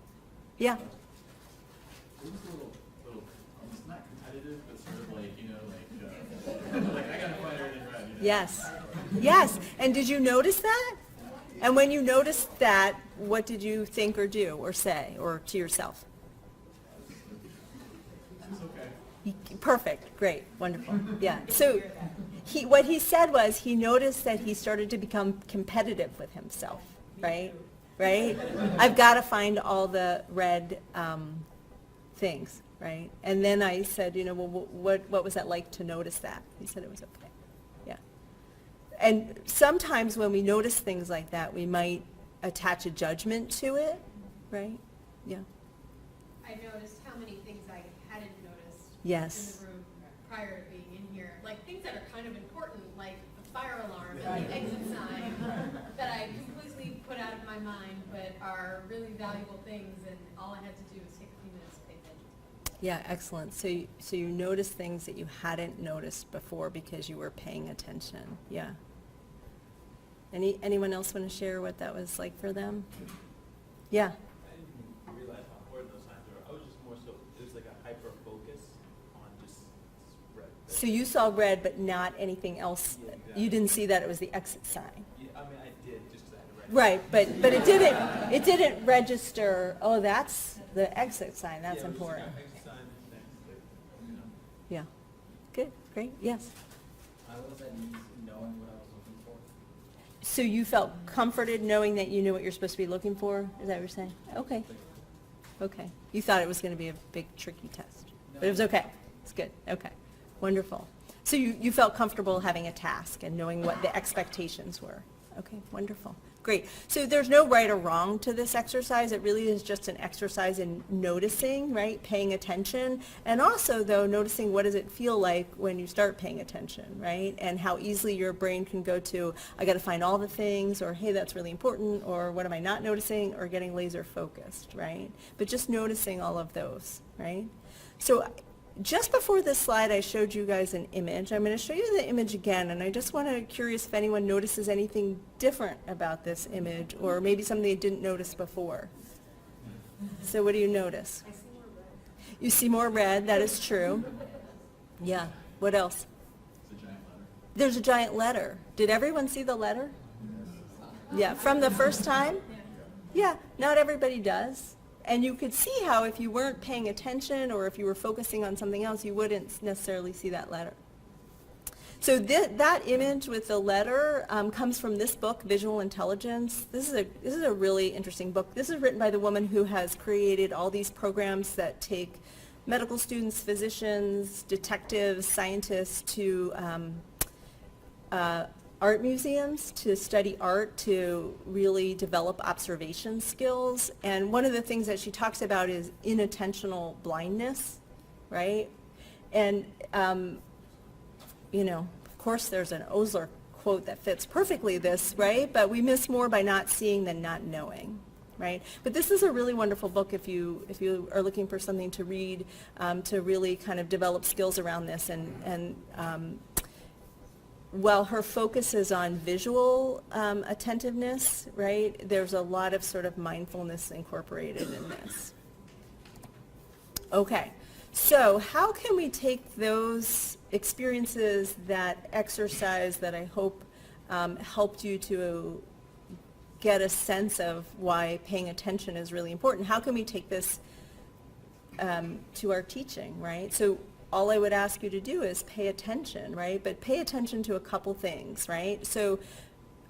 Yeah. It was a little, it's not competitive, but sort of like, like I gotta find everything right. Yes. Yes. And did you notice that? And when you noticed that, what did you think or do or say or to yourself? It's okay. Perfect. Great. Wonderful. Yeah. So what he said was he noticed that he started to become competitive with himself, right? Right? I've got to find all the red things, right? And then I said, well, what was that like to notice that? He said it was okay. Yeah. And sometimes when we notice things like that, we might attach a judgment to it, right? Yeah. I noticed how many things I hadn't noticed Yes. in the room prior to being in here. Like things that are kind of important, like the fire alarm and the exit sign, that I completely put out of my mind, but are really valuable things, and all I had to do was take a few minutes to pay attention. Yeah, excellent. So you noticed things that you hadn't noticed before because you were paying attention. Yeah. Anyone else want to share what that was like for them? Yeah. I didn't realize how important those signs were. I was just more so, it was like a hyper focus on just red. So you saw red, but not anything else. Yeah, exactly. You didn't see that it was the exit sign. Yeah, I mean, I did just because I had to Right, but it didn't register. Oh, that's the exit sign. That's important. Yeah, exit sign, things, you know. Yeah. Good. Great. Yes. I was at ease knowing what I was looking for. So you felt comforted knowing that you knew what you're supposed to be looking for? Is that what you're saying? Okay. Okay. You thought it was going to be a big, tricky test. But it was okay. It's good. Okay. Wonderful. So you felt comfortable having a task and knowing what the expectations were. Okay. Wonderful. Great. So there's no right or wrong to this exercise. It really is just an exercise in noticing, right? Paying attention. And also, though, noticing what does it feel like when you start paying attention, right? And how easily your brain can go to, I got to find all the things, or hey, that's really important, or what am I not noticing, or getting laser focused, right? But just noticing all of those, right? So just before this slide, I showed you guys an image. I'm going to show you the image again, and I just want to curious if anyone notices anything different about this image, or maybe something they didn't notice before. So what do you notice? I see more red. You see more red. That is true. Yeah. What else? It's a giant letter. There's a giant letter. Did everyone see the letter? Yeah. From the first time? Yeah. Not everybody does. And you could see how if you weren't paying attention or if you were focusing on something else, you wouldn't necessarily see that letter. So that image with the letter comes from this book, Visual Intelligence. This is a really interesting book. This is written by the woman who has created all these programs that take medical students, physicians, detectives, scientists to art museums to study art, to really develop observation skills. And one of the things that she talks about is inattentional blindness, right? And, of course there's an Osler quote that fits perfectly this, right? But we miss more by not seeing than not knowing, right? But this is a really wonderful book if you are looking for something to read, to really kind of develop skills around this. And while her focus is on visual attentiveness, right, there's a lot of sort of mindfulness incorporated in this. Okay, so how can we take those experiences, that exercise that I hope helped you to get a sense of why paying attention is really important? How can we take this to our teaching, right? So all I would ask you to do is pay attention, right? But pay attention to a couple things, right? So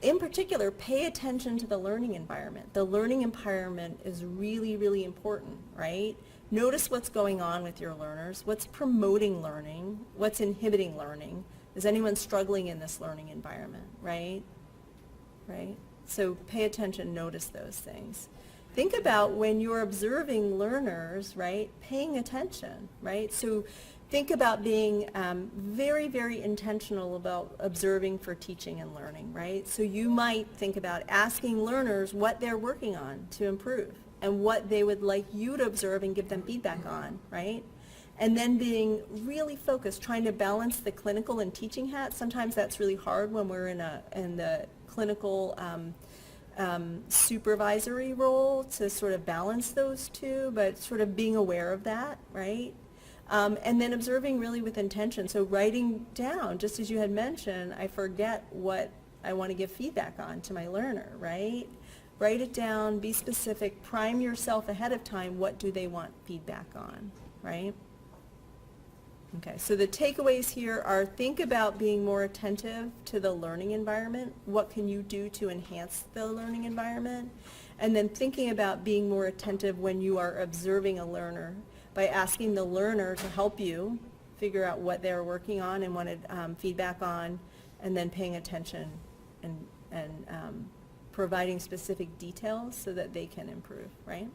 in particular, pay attention to the learning environment. The learning environment is really, really important, right? Notice what's going on with your learners, what's promoting learning, what's inhibiting learning. Is anyone struggling in this learning environment, right? Right? So pay attention, notice those things. Think about when you're observing learners, right, paying attention, right? So think about being very, very intentional about observing for teaching and learning, right? So you might think about asking learners what they're working on to improve and what they would like you to observe and give them feedback on, right? And then being really focused, trying to balance the clinical and teaching hat. Sometimes that's really hard when we're in the clinical supervisory role to sort of balance those two, but sort of being aware of that, right? And then observing really with intention. So writing down, just as you had mentioned, I forget what I want to give feedback on to my learner, right? Write it down, be specific, prime yourself ahead of time, what do they want feedback on, right? Okay, so the takeaways here are think about being more attentive to the learning environment. What can you do to enhance the learning environment? And then thinking about being more attentive when you are observing a learner by asking the learner to help you figure out what they're working on and wanted feedback on, and then paying attention and providing specific details so that they can improve, right?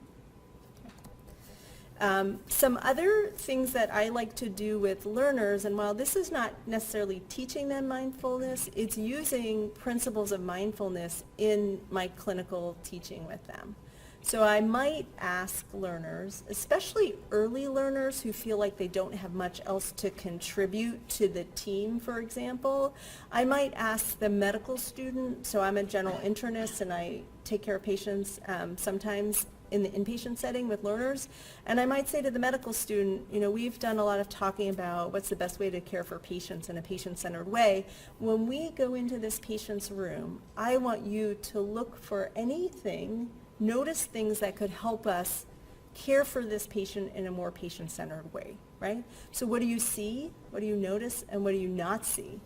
Some other things that I like to do with learners, and while this is not necessarily teaching them mindfulness, it's using principles of mindfulness in my clinical teaching with them. So I might ask learners, especially early learners who feel like they don't have much else to contribute to the team, for example, I might ask the medical student, so I'm a general internist and I take care of patients sometimes in the inpatient setting with learners, and I might say to the medical student, we've done a lot of talking about what's the best way to care for patients in a patient-centered way. When we go into this patient's room, I want you to look for anything, notice things that could help us care for this patient in a more patient-centered way, right? So what do you see? What do you notice? And what do you not see?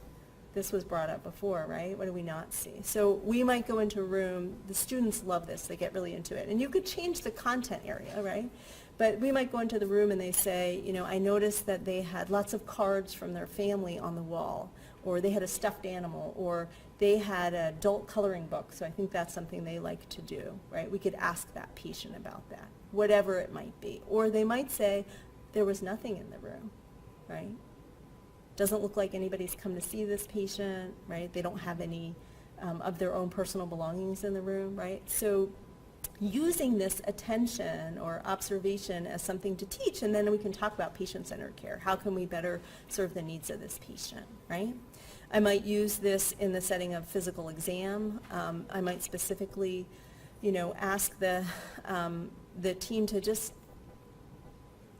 This was brought up before, right? What do we not see? So we might go into a room, the students love this, they get really into it. And you could change the content area, right? But we might go into the room and they say, I noticed that they had lots of cards from their family on the wall, or they had a stuffed animal, or they had an adult coloring book, so I think that's something they like to do, right? We could ask that patient about that, whatever it might be. Or they might say, there was nothing in the room, right? Doesn't look like anybody's come to see this patient, right? They don't have any of their own personal belongings in the room, right? So using this attention or observation as something to teach, and then we can talk about patient-centered care. How can we better serve the needs of this patient, right? I might use this in the setting of physical exam. I might specifically, ask the team to just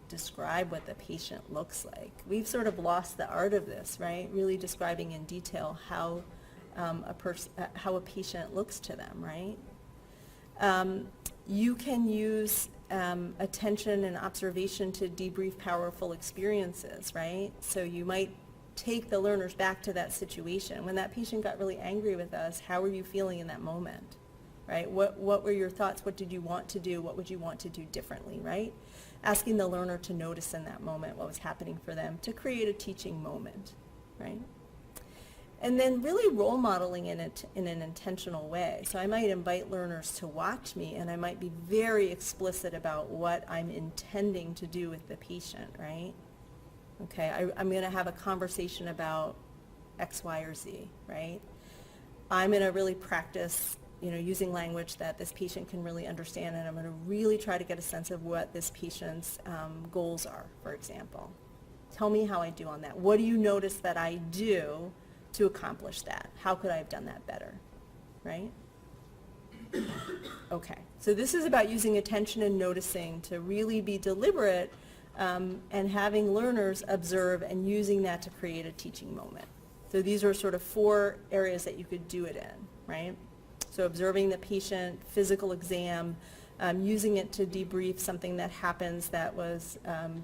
describe what the patient looks like. We've sort of lost the art of this, right? Really describing in detail how a patient looks to them, right? You can use attention and observation to debrief powerful experiences, right? So you might take the learners back to that situation. When that patient got really angry with us, how were you feeling in that moment, right? What were your thoughts? What did you want to do? What would you want to do differently, right? Asking the learner to notice in that moment what was happening for them to create a teaching moment, right? And then really role modeling in it in an intentional way. So I might invite learners to watch me, and I might be very explicit about what I'm intending to do with the patient, right? Okay, I'm going to have a conversation about X, Y, or Z, right? I'm going to really practice, using language that this patient can really understand, and I'm going to really try to get a sense of what this patient's goals are, for example. Tell me how I do on that. What do you notice that I do to accomplish that? How could I have done that better, right? Okay, so this is about using attention and noticing to really be deliberate and having learners observe and using that to create a teaching moment. So these are sort of 4 areas that you could do it in, right? So observing the patient, physical exam, using it to debrief something that happens that was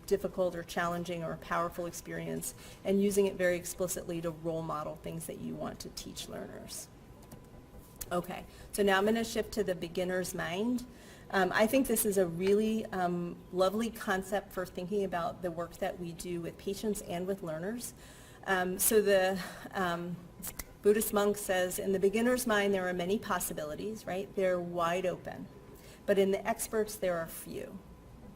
difficult or challenging or a powerful experience, and using it very explicitly to role model things that you want to teach learners. Okay, so now I'm going to shift to the beginner's mind. I think this is a really lovely concept for thinking about the work that we do with patients and with learners. So the Buddhist monk says, in the beginner's mind there are many possibilities, right? They're wide open. But in the experts, there are few,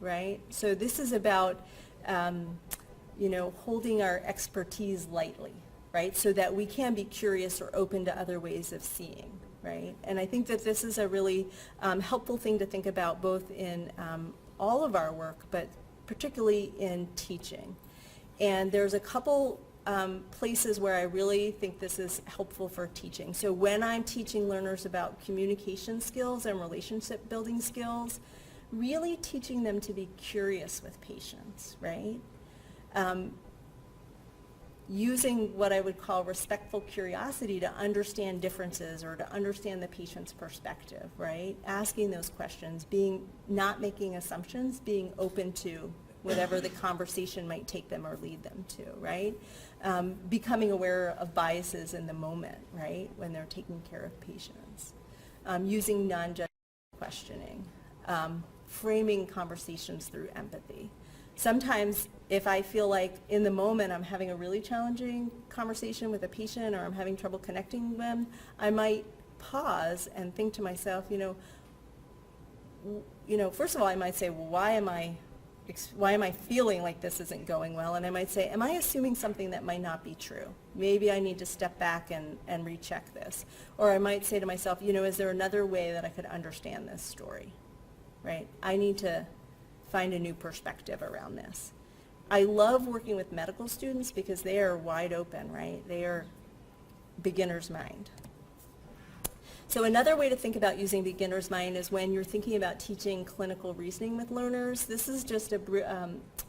right? So this is about, holding our expertise lightly, right? So that we can be curious or open to other ways of seeing, right? And I think that this is a really helpful thing to think about both in all of our work, but particularly in teaching. And there's a couple places where I really think this is helpful for teaching. So when I'm teaching learners about communication skills and relationship building skills, really teaching them to be curious with patients, right? Using what I would call respectful curiosity to understand differences or to understand the patient's perspective, right? Asking those questions, not making assumptions, being open to whatever the conversation might take them or lead them to, right? Becoming aware of biases in the moment, right, when they're taking care of patients. Using non-judgmental questioning. Framing conversations through empathy. Sometimes if I feel like in the moment I'm having a really challenging conversation with a patient or I'm having trouble connecting with them, I might pause and think to myself, first of all, I might say, well, why am I feeling like this isn't going well? And I might say, am I assuming something that might not be true? Maybe I need to step back and recheck this. Or I might say to myself, is there another way that I could understand this story, right? I need to find a new perspective around this. I love working with medical students because they are wide open, right? They are beginner's mind. So another way to think about using beginner's mind is when you're thinking about teaching clinical reasoning with learners. This is just a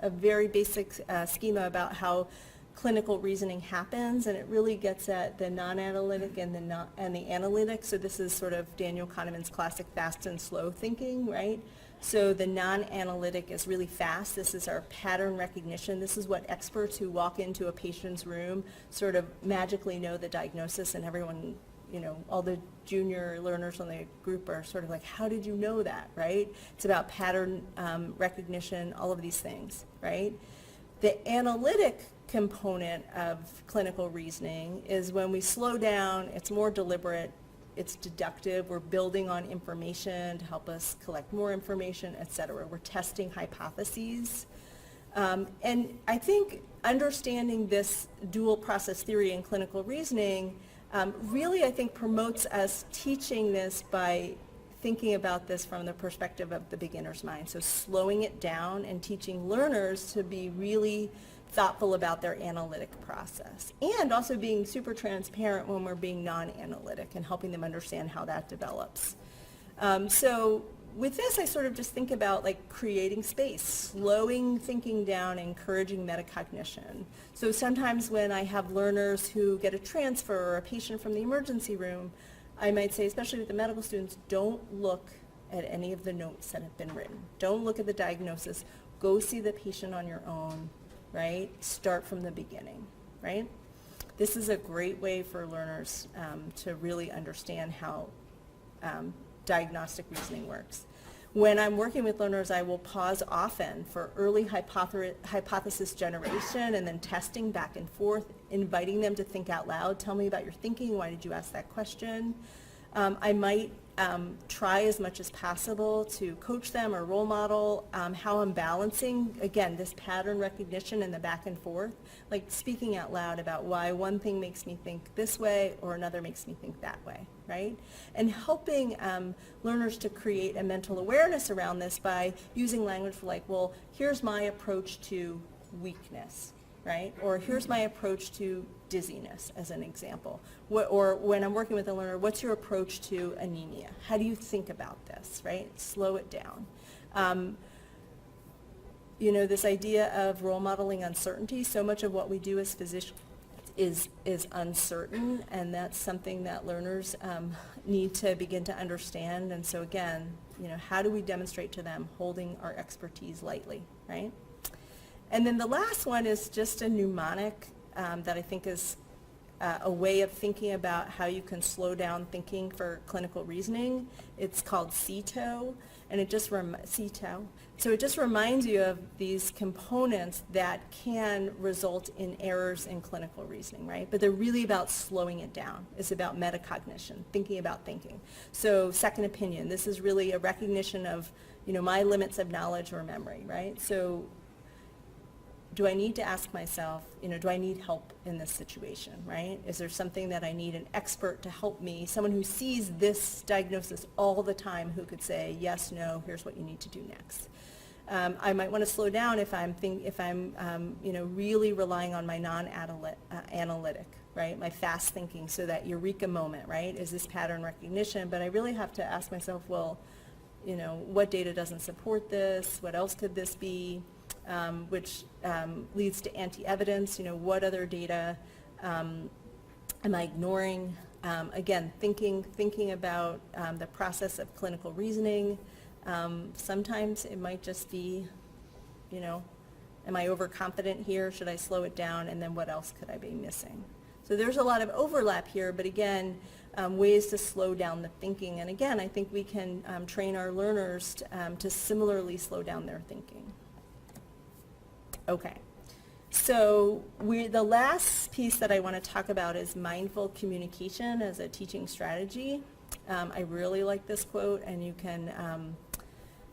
very basic schema about how clinical reasoning happens, and it really gets at the non-analytic and the analytic. So this is sort of Daniel Kahneman's classic fast and slow thinking, right? So the non-analytic is really fast. This is our pattern recognition. This is what experts who walk into a patient's room sort of magically know the diagnosis, and everyone, all the junior learners on the group are sort of like, how did you know that, right? It's about pattern recognition, all of these things, right? The analytic component of clinical reasoning is when we slow down, it's more deliberate, it's deductive, we're building on information to help us collect more information, et cetera. We're testing hypotheses. And I think understanding this dual process theory in clinical reasoning really, I think, promotes us teaching this by thinking about this from the perspective of the beginner's mind. So slowing it down and teaching learners to be really thoughtful about their analytic process, and also being super transparent when we're being non-analytic and helping them understand how that develops. So with this, I sort of just think about like creating space, slowing thinking down, encouraging metacognition. So sometimes when I have learners who get a transfer or a patient from the emergency room, I might say, especially with the medical students, don't look at any of the notes that have been written. Don't look at the diagnosis. Go see the patient on your own, right? Start from the beginning, right? This is a great way for learners to really understand how diagnostic reasoning works. When I'm working with learners, I will pause often for early hypothesis generation and then testing back and forth, inviting them to think out loud. Tell me about your thinking. Why did you ask that question? I might try as much as possible to coach them or role model how I'm balancing, again, this pattern recognition and the back and forth, like speaking out loud about why one thing makes me think this way or another makes me think that way, right? And helping learners to create a mental awareness around this by using language for like, well, here's my approach to weakness, right? Or here's my approach to dizziness, as an example. Or when I'm working with a learner, what's your approach to anemia? How do you think about this, right? Slow it down. You know, this idea of role modeling uncertainty, so much of what we do as physicians is uncertain, and that's something that learners need to begin to understand. And so again, you know, how do we demonstrate to them holding our expertise lightly, right? And then the last one is just a mnemonic that I think is a way of thinking about how you can slow down thinking for clinical reasoning. It's called CETO, and it just CETO. So it just reminds you of these components that can result in errors in clinical reasoning, right? But they're really about slowing it down. It's about metacognition, thinking about thinking. So second opinion, this is really a recognition of, you know, my limits of knowledge or memory, right? So do I need to ask myself, you know, do I need help in this situation, right? Is there something that I need an expert to help me, someone who sees this diagnosis all the time who could say, yes, no, here's what you need to do next. I might want to slow down if I'm you know, really relying on my non-analytic, right? My fast thinking, so that eureka moment, right? Is this pattern recognition? But I really have to ask myself, well, you know, what data doesn't support this? What else could this be? Which leads to anti-evidence. You know, what other data am I ignoring? Again, thinking about the process of clinical reasoning. Sometimes it might just be, you know, am I overconfident here? Should I slow it down? And then what else could I be missing? So there's a lot of overlap here, but again, ways to slow down the thinking. And again, I think we can train our learners to similarly slow down their thinking. Okay, so the last piece that I want to talk about is mindful communication as a teaching strategy. I really like this quote, and you can,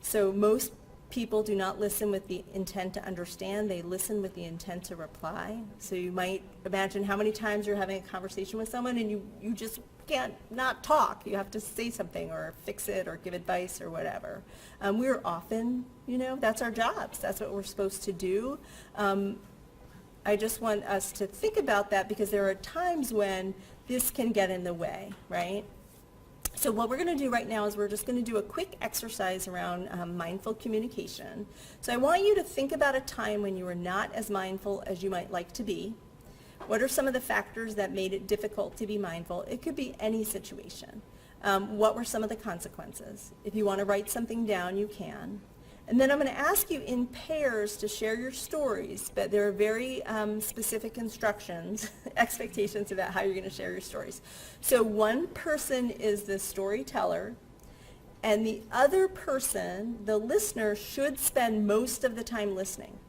so most people do not listen with the intent to understand, they listen with the intent to reply. So you might imagine how many times you're having a conversation with someone and you just can't not talk. You have to say something or fix it or give advice or whatever. We're often, you know, that's our jobs. That's what we're supposed to do. I just want us to think about that because there are times when this can get in the way, right? So what we're going to do right now is we're just going to do a quick exercise around mindful communication. So I want you to think about a time when you were not as mindful as you might like to be. What are some of the factors that made it difficult to be mindful? It could be any situation. What were some of the consequences? If you want to write something down, you can. And then I'm going to ask you in pairs to share your stories, but there are very specific instructions, expectations about how you're going to share your stories. So one person is the storyteller, and the other person, the listener, should spend most of the time listening.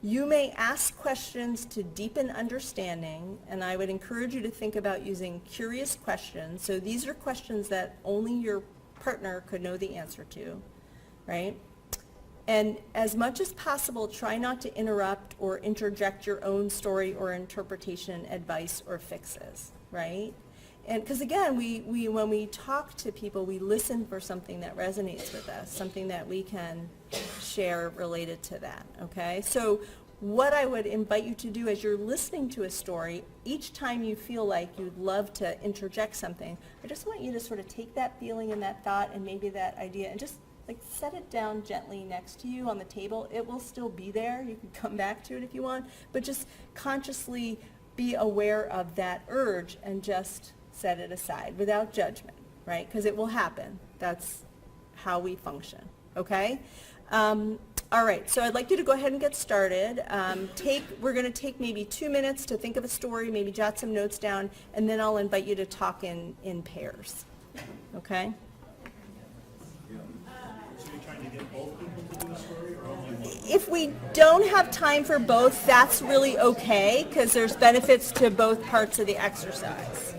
You may ask questions to deepen understanding, and I would encourage you to think about using curious questions. So these are questions that only your partner could know the answer to, right? And as much as possible, try not to interrupt or interject your own story or interpretation, advice, or fixes, right? And because again, we when we talk to people, we listen for something that resonates with us, something that we can share related to that, okay? So what I would invite you to do as you're listening to a story, each time you feel like you'd love to interject something, I just want you to sort of take that feeling and that thought and maybe that idea and just like set it down gently next to you on the table. It will still be there. You can come back to it if you want, but just consciously be aware of that urge and just set it aside without judgment, right? Because it will happen. That's how we function, okay? All right, so I'd like you to go ahead and get started. We're going to take maybe 2 minutes to think of a story, maybe jot some notes down, and then I'll invite you to talk in pairs, okay? to get both people to do a story or only one? If we don't have time for both, that's really okay, because there's benefits to both parts of the exercise.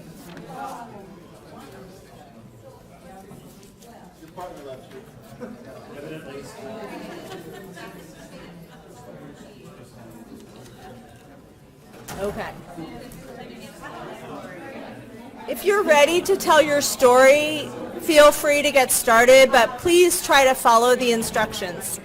Okay. If you're ready to tell your story, feel free to get started, but please try to follow the instructions.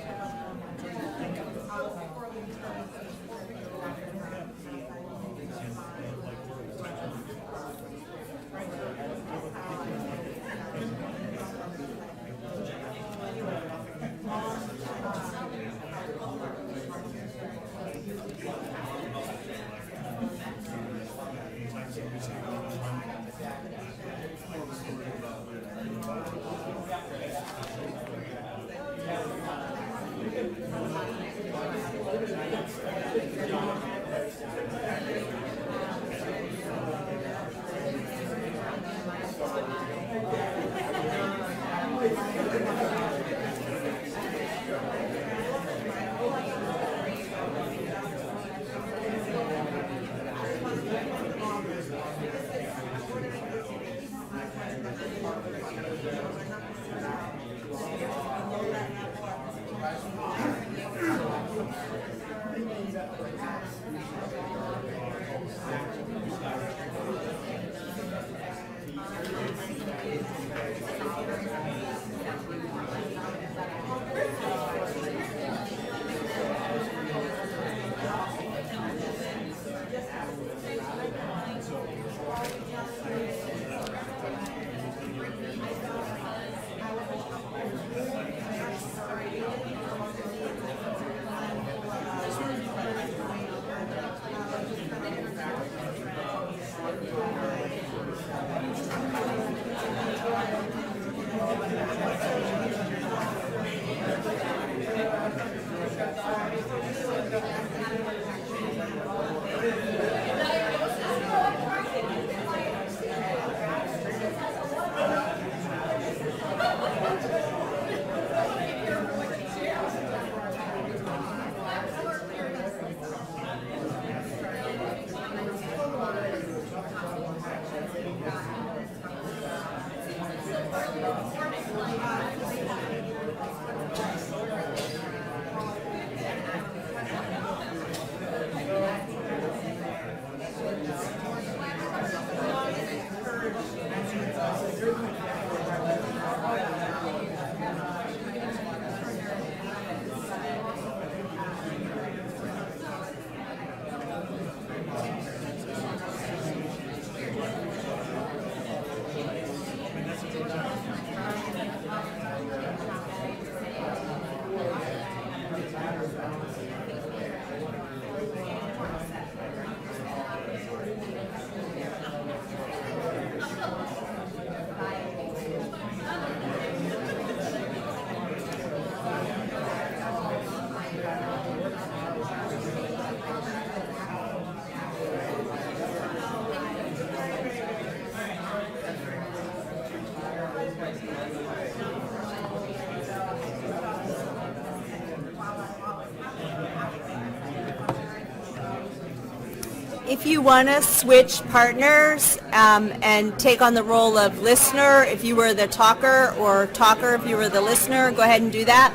If you want to switch partners and take on the role of listener, if you were the talker, or talker if you were the listener, go ahead and do that.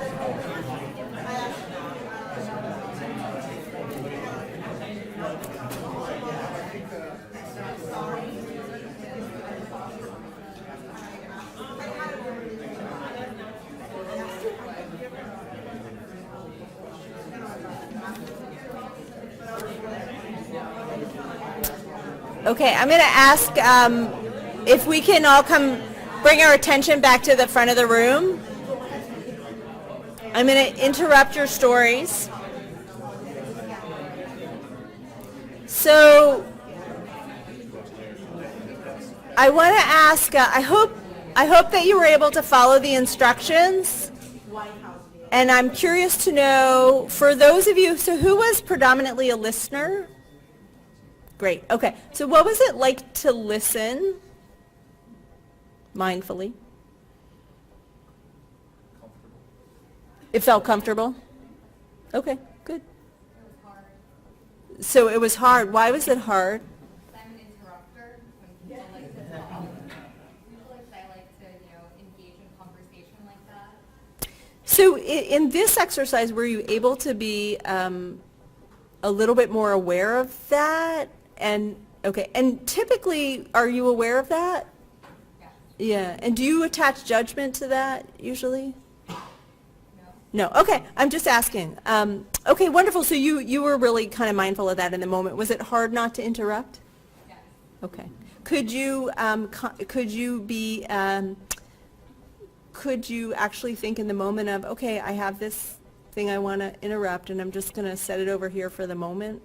Okay, I'm going to ask if we can all bring our attention back to the front of the room. I'm going to interrupt your stories. So I want to ask, I hope that you were able to follow the instructions. And I'm curious to know, for those of you, so who was predominantly a listener? Great. Okay. So what was it like to listen mindfully? It felt comfortable? Okay, good. It was hard. So it was hard. Why was it hard? I'm an interrupter when people like to talk. Usually I like to, engage in conversation like that. So in this exercise, were you able to be a little bit more aware of that? And okay, and typically, are you aware of that? Yeah. Yeah, and do you attach judgment to that usually? No. Okay, I'm just asking. Okay, wonderful. So you were really kind of mindful of that in the moment. Was it hard not to interrupt? Yes. Okay. Could you actually think in the moment of, okay, I have this thing I want to interrupt, and I'm just going to set it over here for the moment,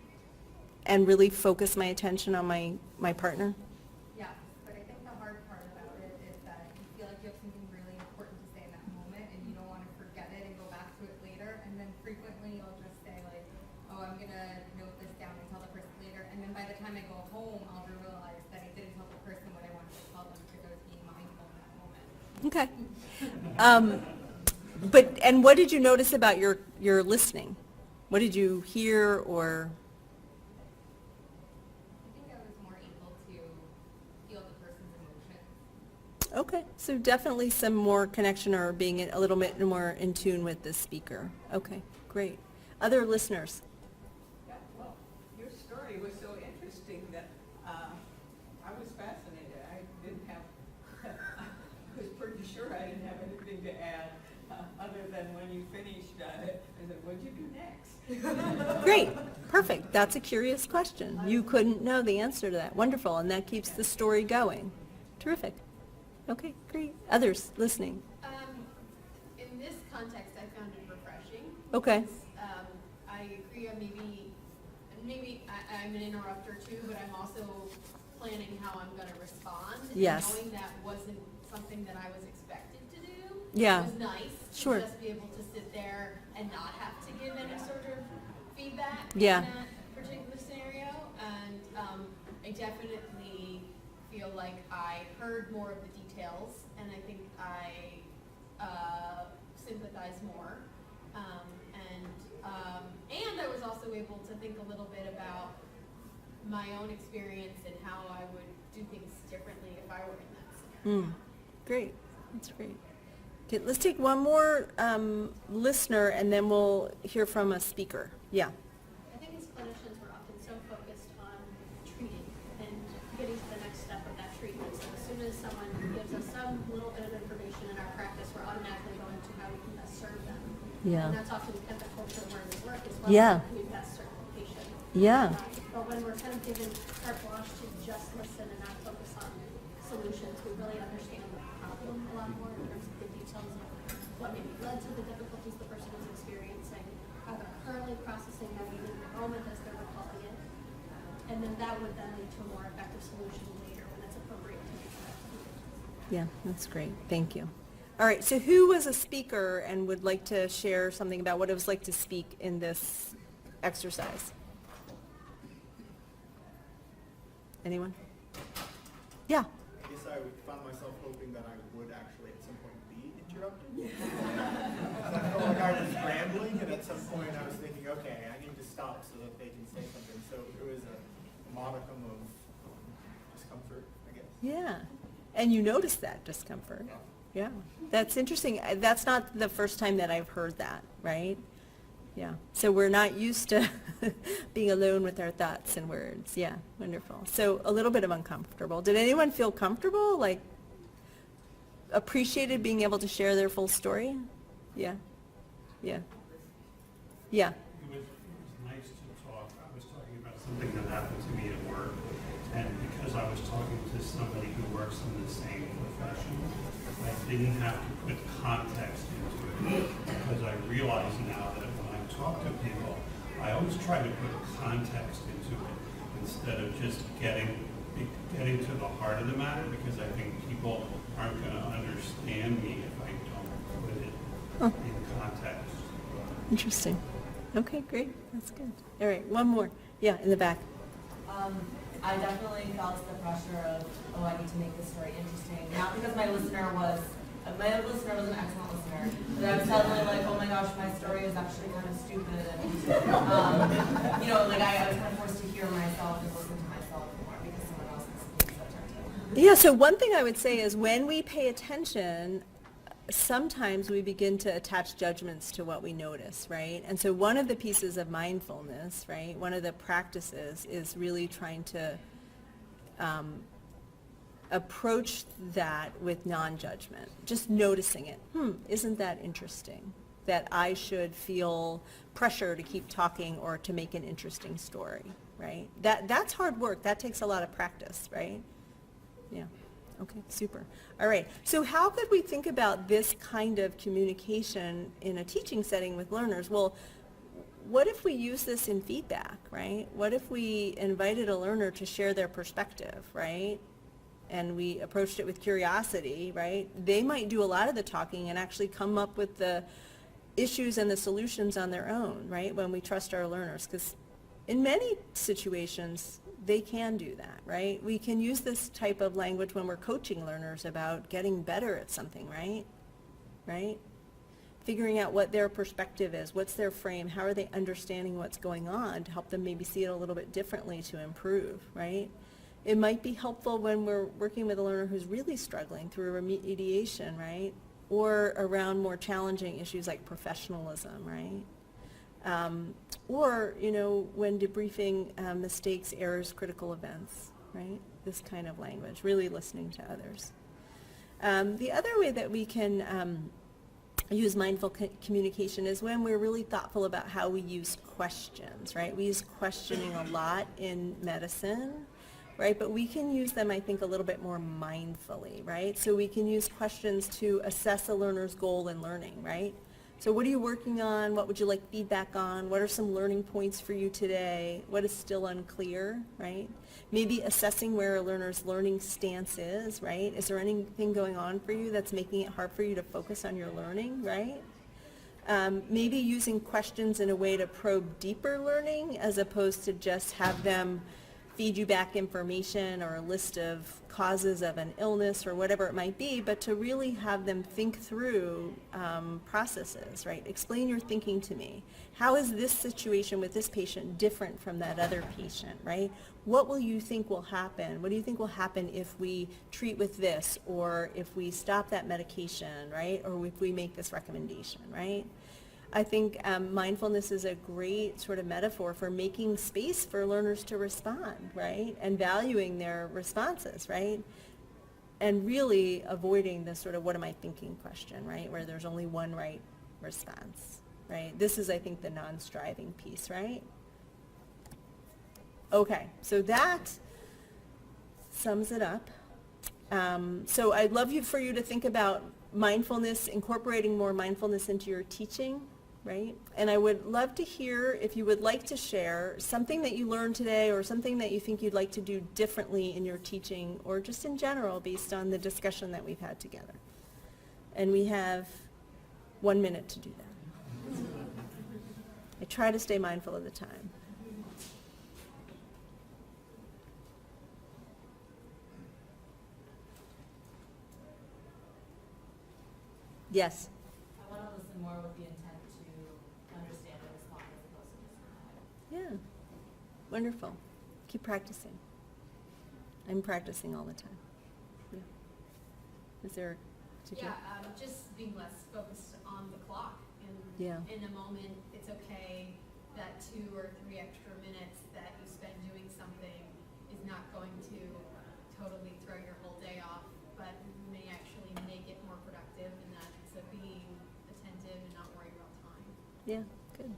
and really focus my attention on my partner? Yeah, but I think the hard part about it is that you feel like you have something really important to say in that moment, and you don't want to forget it and go back to it later. And then frequently you'll just say like, oh, I'm going to note this down and tell the person later. And then by the time I go home, I'll realize that I didn't tell the person what I wanted to tell them because I was being mindful in that moment. Okay. And what did you notice about your listening? What did you hear or? I think I was more able to feel the person's emotions. Okay, so definitely some more connection or being a little bit more in tune with the speaker. Okay, great. Other listeners? Yeah, well, your story was so interesting that I was fascinated. I didn't have, I was pretty sure I didn't have anything to add other than when you finished, I said, what'd you do next? Great, perfect. That's a curious question. You couldn't know the answer to that. Wonderful, and that keeps the story going. Terrific. Okay, great. Others listening? In this context, I found it refreshing. Okay. Because, I agree, maybe I'm an interrupter too, but I'm also planning how I'm going to respond. Yes. And knowing that wasn't something that I was expected to do. Yeah. Was nice. Sure. To just be able to sit there and not have to give any sort of feedback. Yeah. In that particular scenario. And I definitely feel like I heard more of the details, and I think I sympathize more. And I was also able to think a little bit about my own experience and how I would do things differently if I were in that scenario. Great. That's great. Okay, let's take one more listener, and then we'll hear from a speaker. Yeah. I think as clinicians, we're often so focused on treating and getting to the next step of that treatment. So as soon as someone gives us some little bit of information in our practice, we're automatically going to how we can best serve them. Yeah. And that's often kind of the culture where we work as well. Yeah. How we best serve the patient. Yeah. But when we're kind of given carte blanche to just listen and not focus on solutions, we really understand the problem a lot more in terms of the details of what maybe led to the difficulties the person is experiencing, how they're currently processing that even in the moment as they're recalling it. And then that would then lead to a more effective solution later when it's appropriate to make that. Yeah, that's great. Thank you. All right, so who was a speaker and would like to share something about what it was like to speak in this exercise? Anyone? Yeah. I guess I found myself hoping that I would actually at some point be interrupted. I felt like I was rambling, and at some point I was thinking, okay, I need to stop so that they can say something. So it was a modicum of discomfort, I guess. Yeah. And you noticed that discomfort. Yeah. That's interesting. That's not the first time that I've heard that, right? Yeah. So we're not used to being alone with our thoughts and words. Yeah. Wonderful. So a little bit of uncomfortable. Did anyone feel comfortable? Like appreciated being able to share their full story? Yeah. Yeah. Yeah. It was nice to talk. I was talking about something that happened to me at work, and because I was talking to somebody who works in the same profession, I didn't have to put context into it, because I realize now that when I talk to people, I always try to put context into it instead of just getting to the heart of the matter, because I think people aren't going to understand me if I don't put it in context. Interesting. Okay, great. That's good. All right, one more. Yeah, in the back. I definitely felt the pressure of, oh, I need to make this story interesting. Not because my listener was my listener was an excellent listener, but I was suddenly like, oh my gosh, my story is actually kind of stupid, and you know, like I was kind of forced to hear myself and listen to myself more because someone else is being so attentive. Yeah, so one thing I would say is when we pay attention, sometimes we begin to attach judgments to what we notice, right? And so one of the pieces of mindfulness, right, one of the practices is really trying to approach that with non-judgment, just noticing it. Isn't that interesting? That I should feel pressure to keep talking or to make an interesting story, right? That's hard work. That takes a lot of practice, right? Yeah. Okay, super. All right. So how could we think about this kind of communication in a teaching setting with learners? Well, what if we use this in feedback, right? What if we invited a learner to share their perspective, right? And we approached it with curiosity, right? They might do a lot of the talking and actually come up with the issues and the solutions on their own, right? When we trust our learners, because in many situations, they can do that, right? We can use this type of language when we're coaching learners about getting better at something, right? Right? Figuring out what their perspective is, what's their frame, how are they understanding what's going on to help them maybe see it a little bit differently to improve, right? It might be helpful when we're working with a learner who's really struggling through remediation, right? Or around more challenging issues like professionalism, right? Or, you know, when debriefing mistakes, errors, critical events, right? This kind of language, really listening to others. The other way that we can use mindful communication is when we're really thoughtful about how we use questions, right? We use questioning a lot in medicine, right? But we can use them, I think, a little bit more mindfully, right? So we can use questions to assess a learner's goal in learning, right? So what are you working on? What would you like feedback on? What are some learning points for you today? What is still unclear, right? Maybe assessing where a learner's learning stance is, right? Is there anything going on for you that's making it hard for you to focus on your learning, right? Maybe using questions in a way to probe deeper learning as opposed to just have them feed you back information or a list of causes of an illness or whatever it might be, but to really have them think through processes, right? Explain your thinking to me. How is this situation with this patient different from that other patient, right? What will you think will happen? What do you think will happen if we treat with this, or if we stop that medication, right? Or if we make this recommendation, right? I think mindfulness is a great sort of metaphor for making space for learners to respond, right? And valuing their responses, right? And really avoiding the sort of what am I thinking question, right? Where there's only one right response, right? This is, I think, the non-striving piece, right? Okay, so that sums it up. So I'd love for you to think about mindfulness, incorporating more mindfulness into your teaching, right? And I would love to hear if you would like to share something that you learned today or something that you think you'd like to do differently in your teaching or just in general based on the discussion that we've had together. And we have 1 minute to do that. I try to stay mindful of the time. Yes. I want to listen more with the intent to understand and respond as opposed to just Yeah. Wonderful. Keep practicing. I'm practicing all the time. Yeah. Is there Just being less focused on the clock. And Yeah. in a moment, it's okay that 2 or 3 extra minutes that you spend doing something is not going to totally throw your whole day off, but may actually make it more productive, and that it's being attentive and not worrying about time. Yeah, good.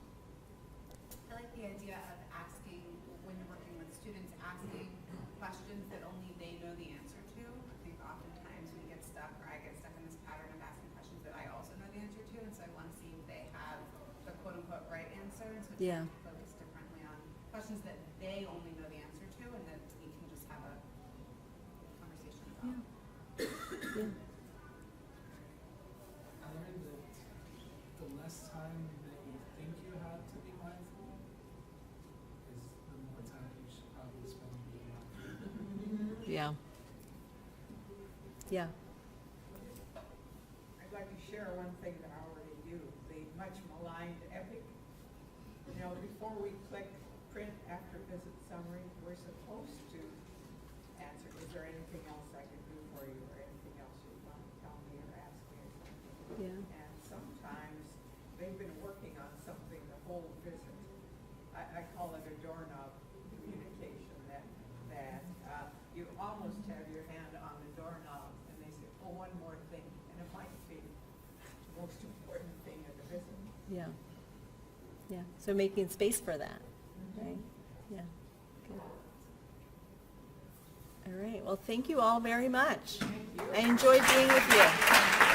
I like the idea of asking, when you're working with students, asking questions that only they know the answer to. I think oftentimes we get stuck, or I get stuck in this pattern of asking questions that I also know the answer to, and so I want to see if they have the quote-unquote right answer, and so Yeah. focus differently on questions that they only know the answer to, and that we can just have a conversation about. Yeah. I learned that the less time that you think you have to be mindful is the more time you should probably spend being mindful. Yeah. Yeah. like to share one thing that I already do, the much maligned EPIC. You know, before we click print after visit summary, we're supposed to answer, is there anything else I can do for you, or anything else you want to tell me or ask me or something? Yeah. And sometimes they've been working on something the whole visit. I call it a doorknob communication, that you almost have your hand on the doorknob and they say, oh, one more thing, and it might be the most important thing of the visit. Yeah. Yeah. So making space for that, right? Yeah. Good. All right. Well, thank you all very much. Thank you. I enjoyed being with you.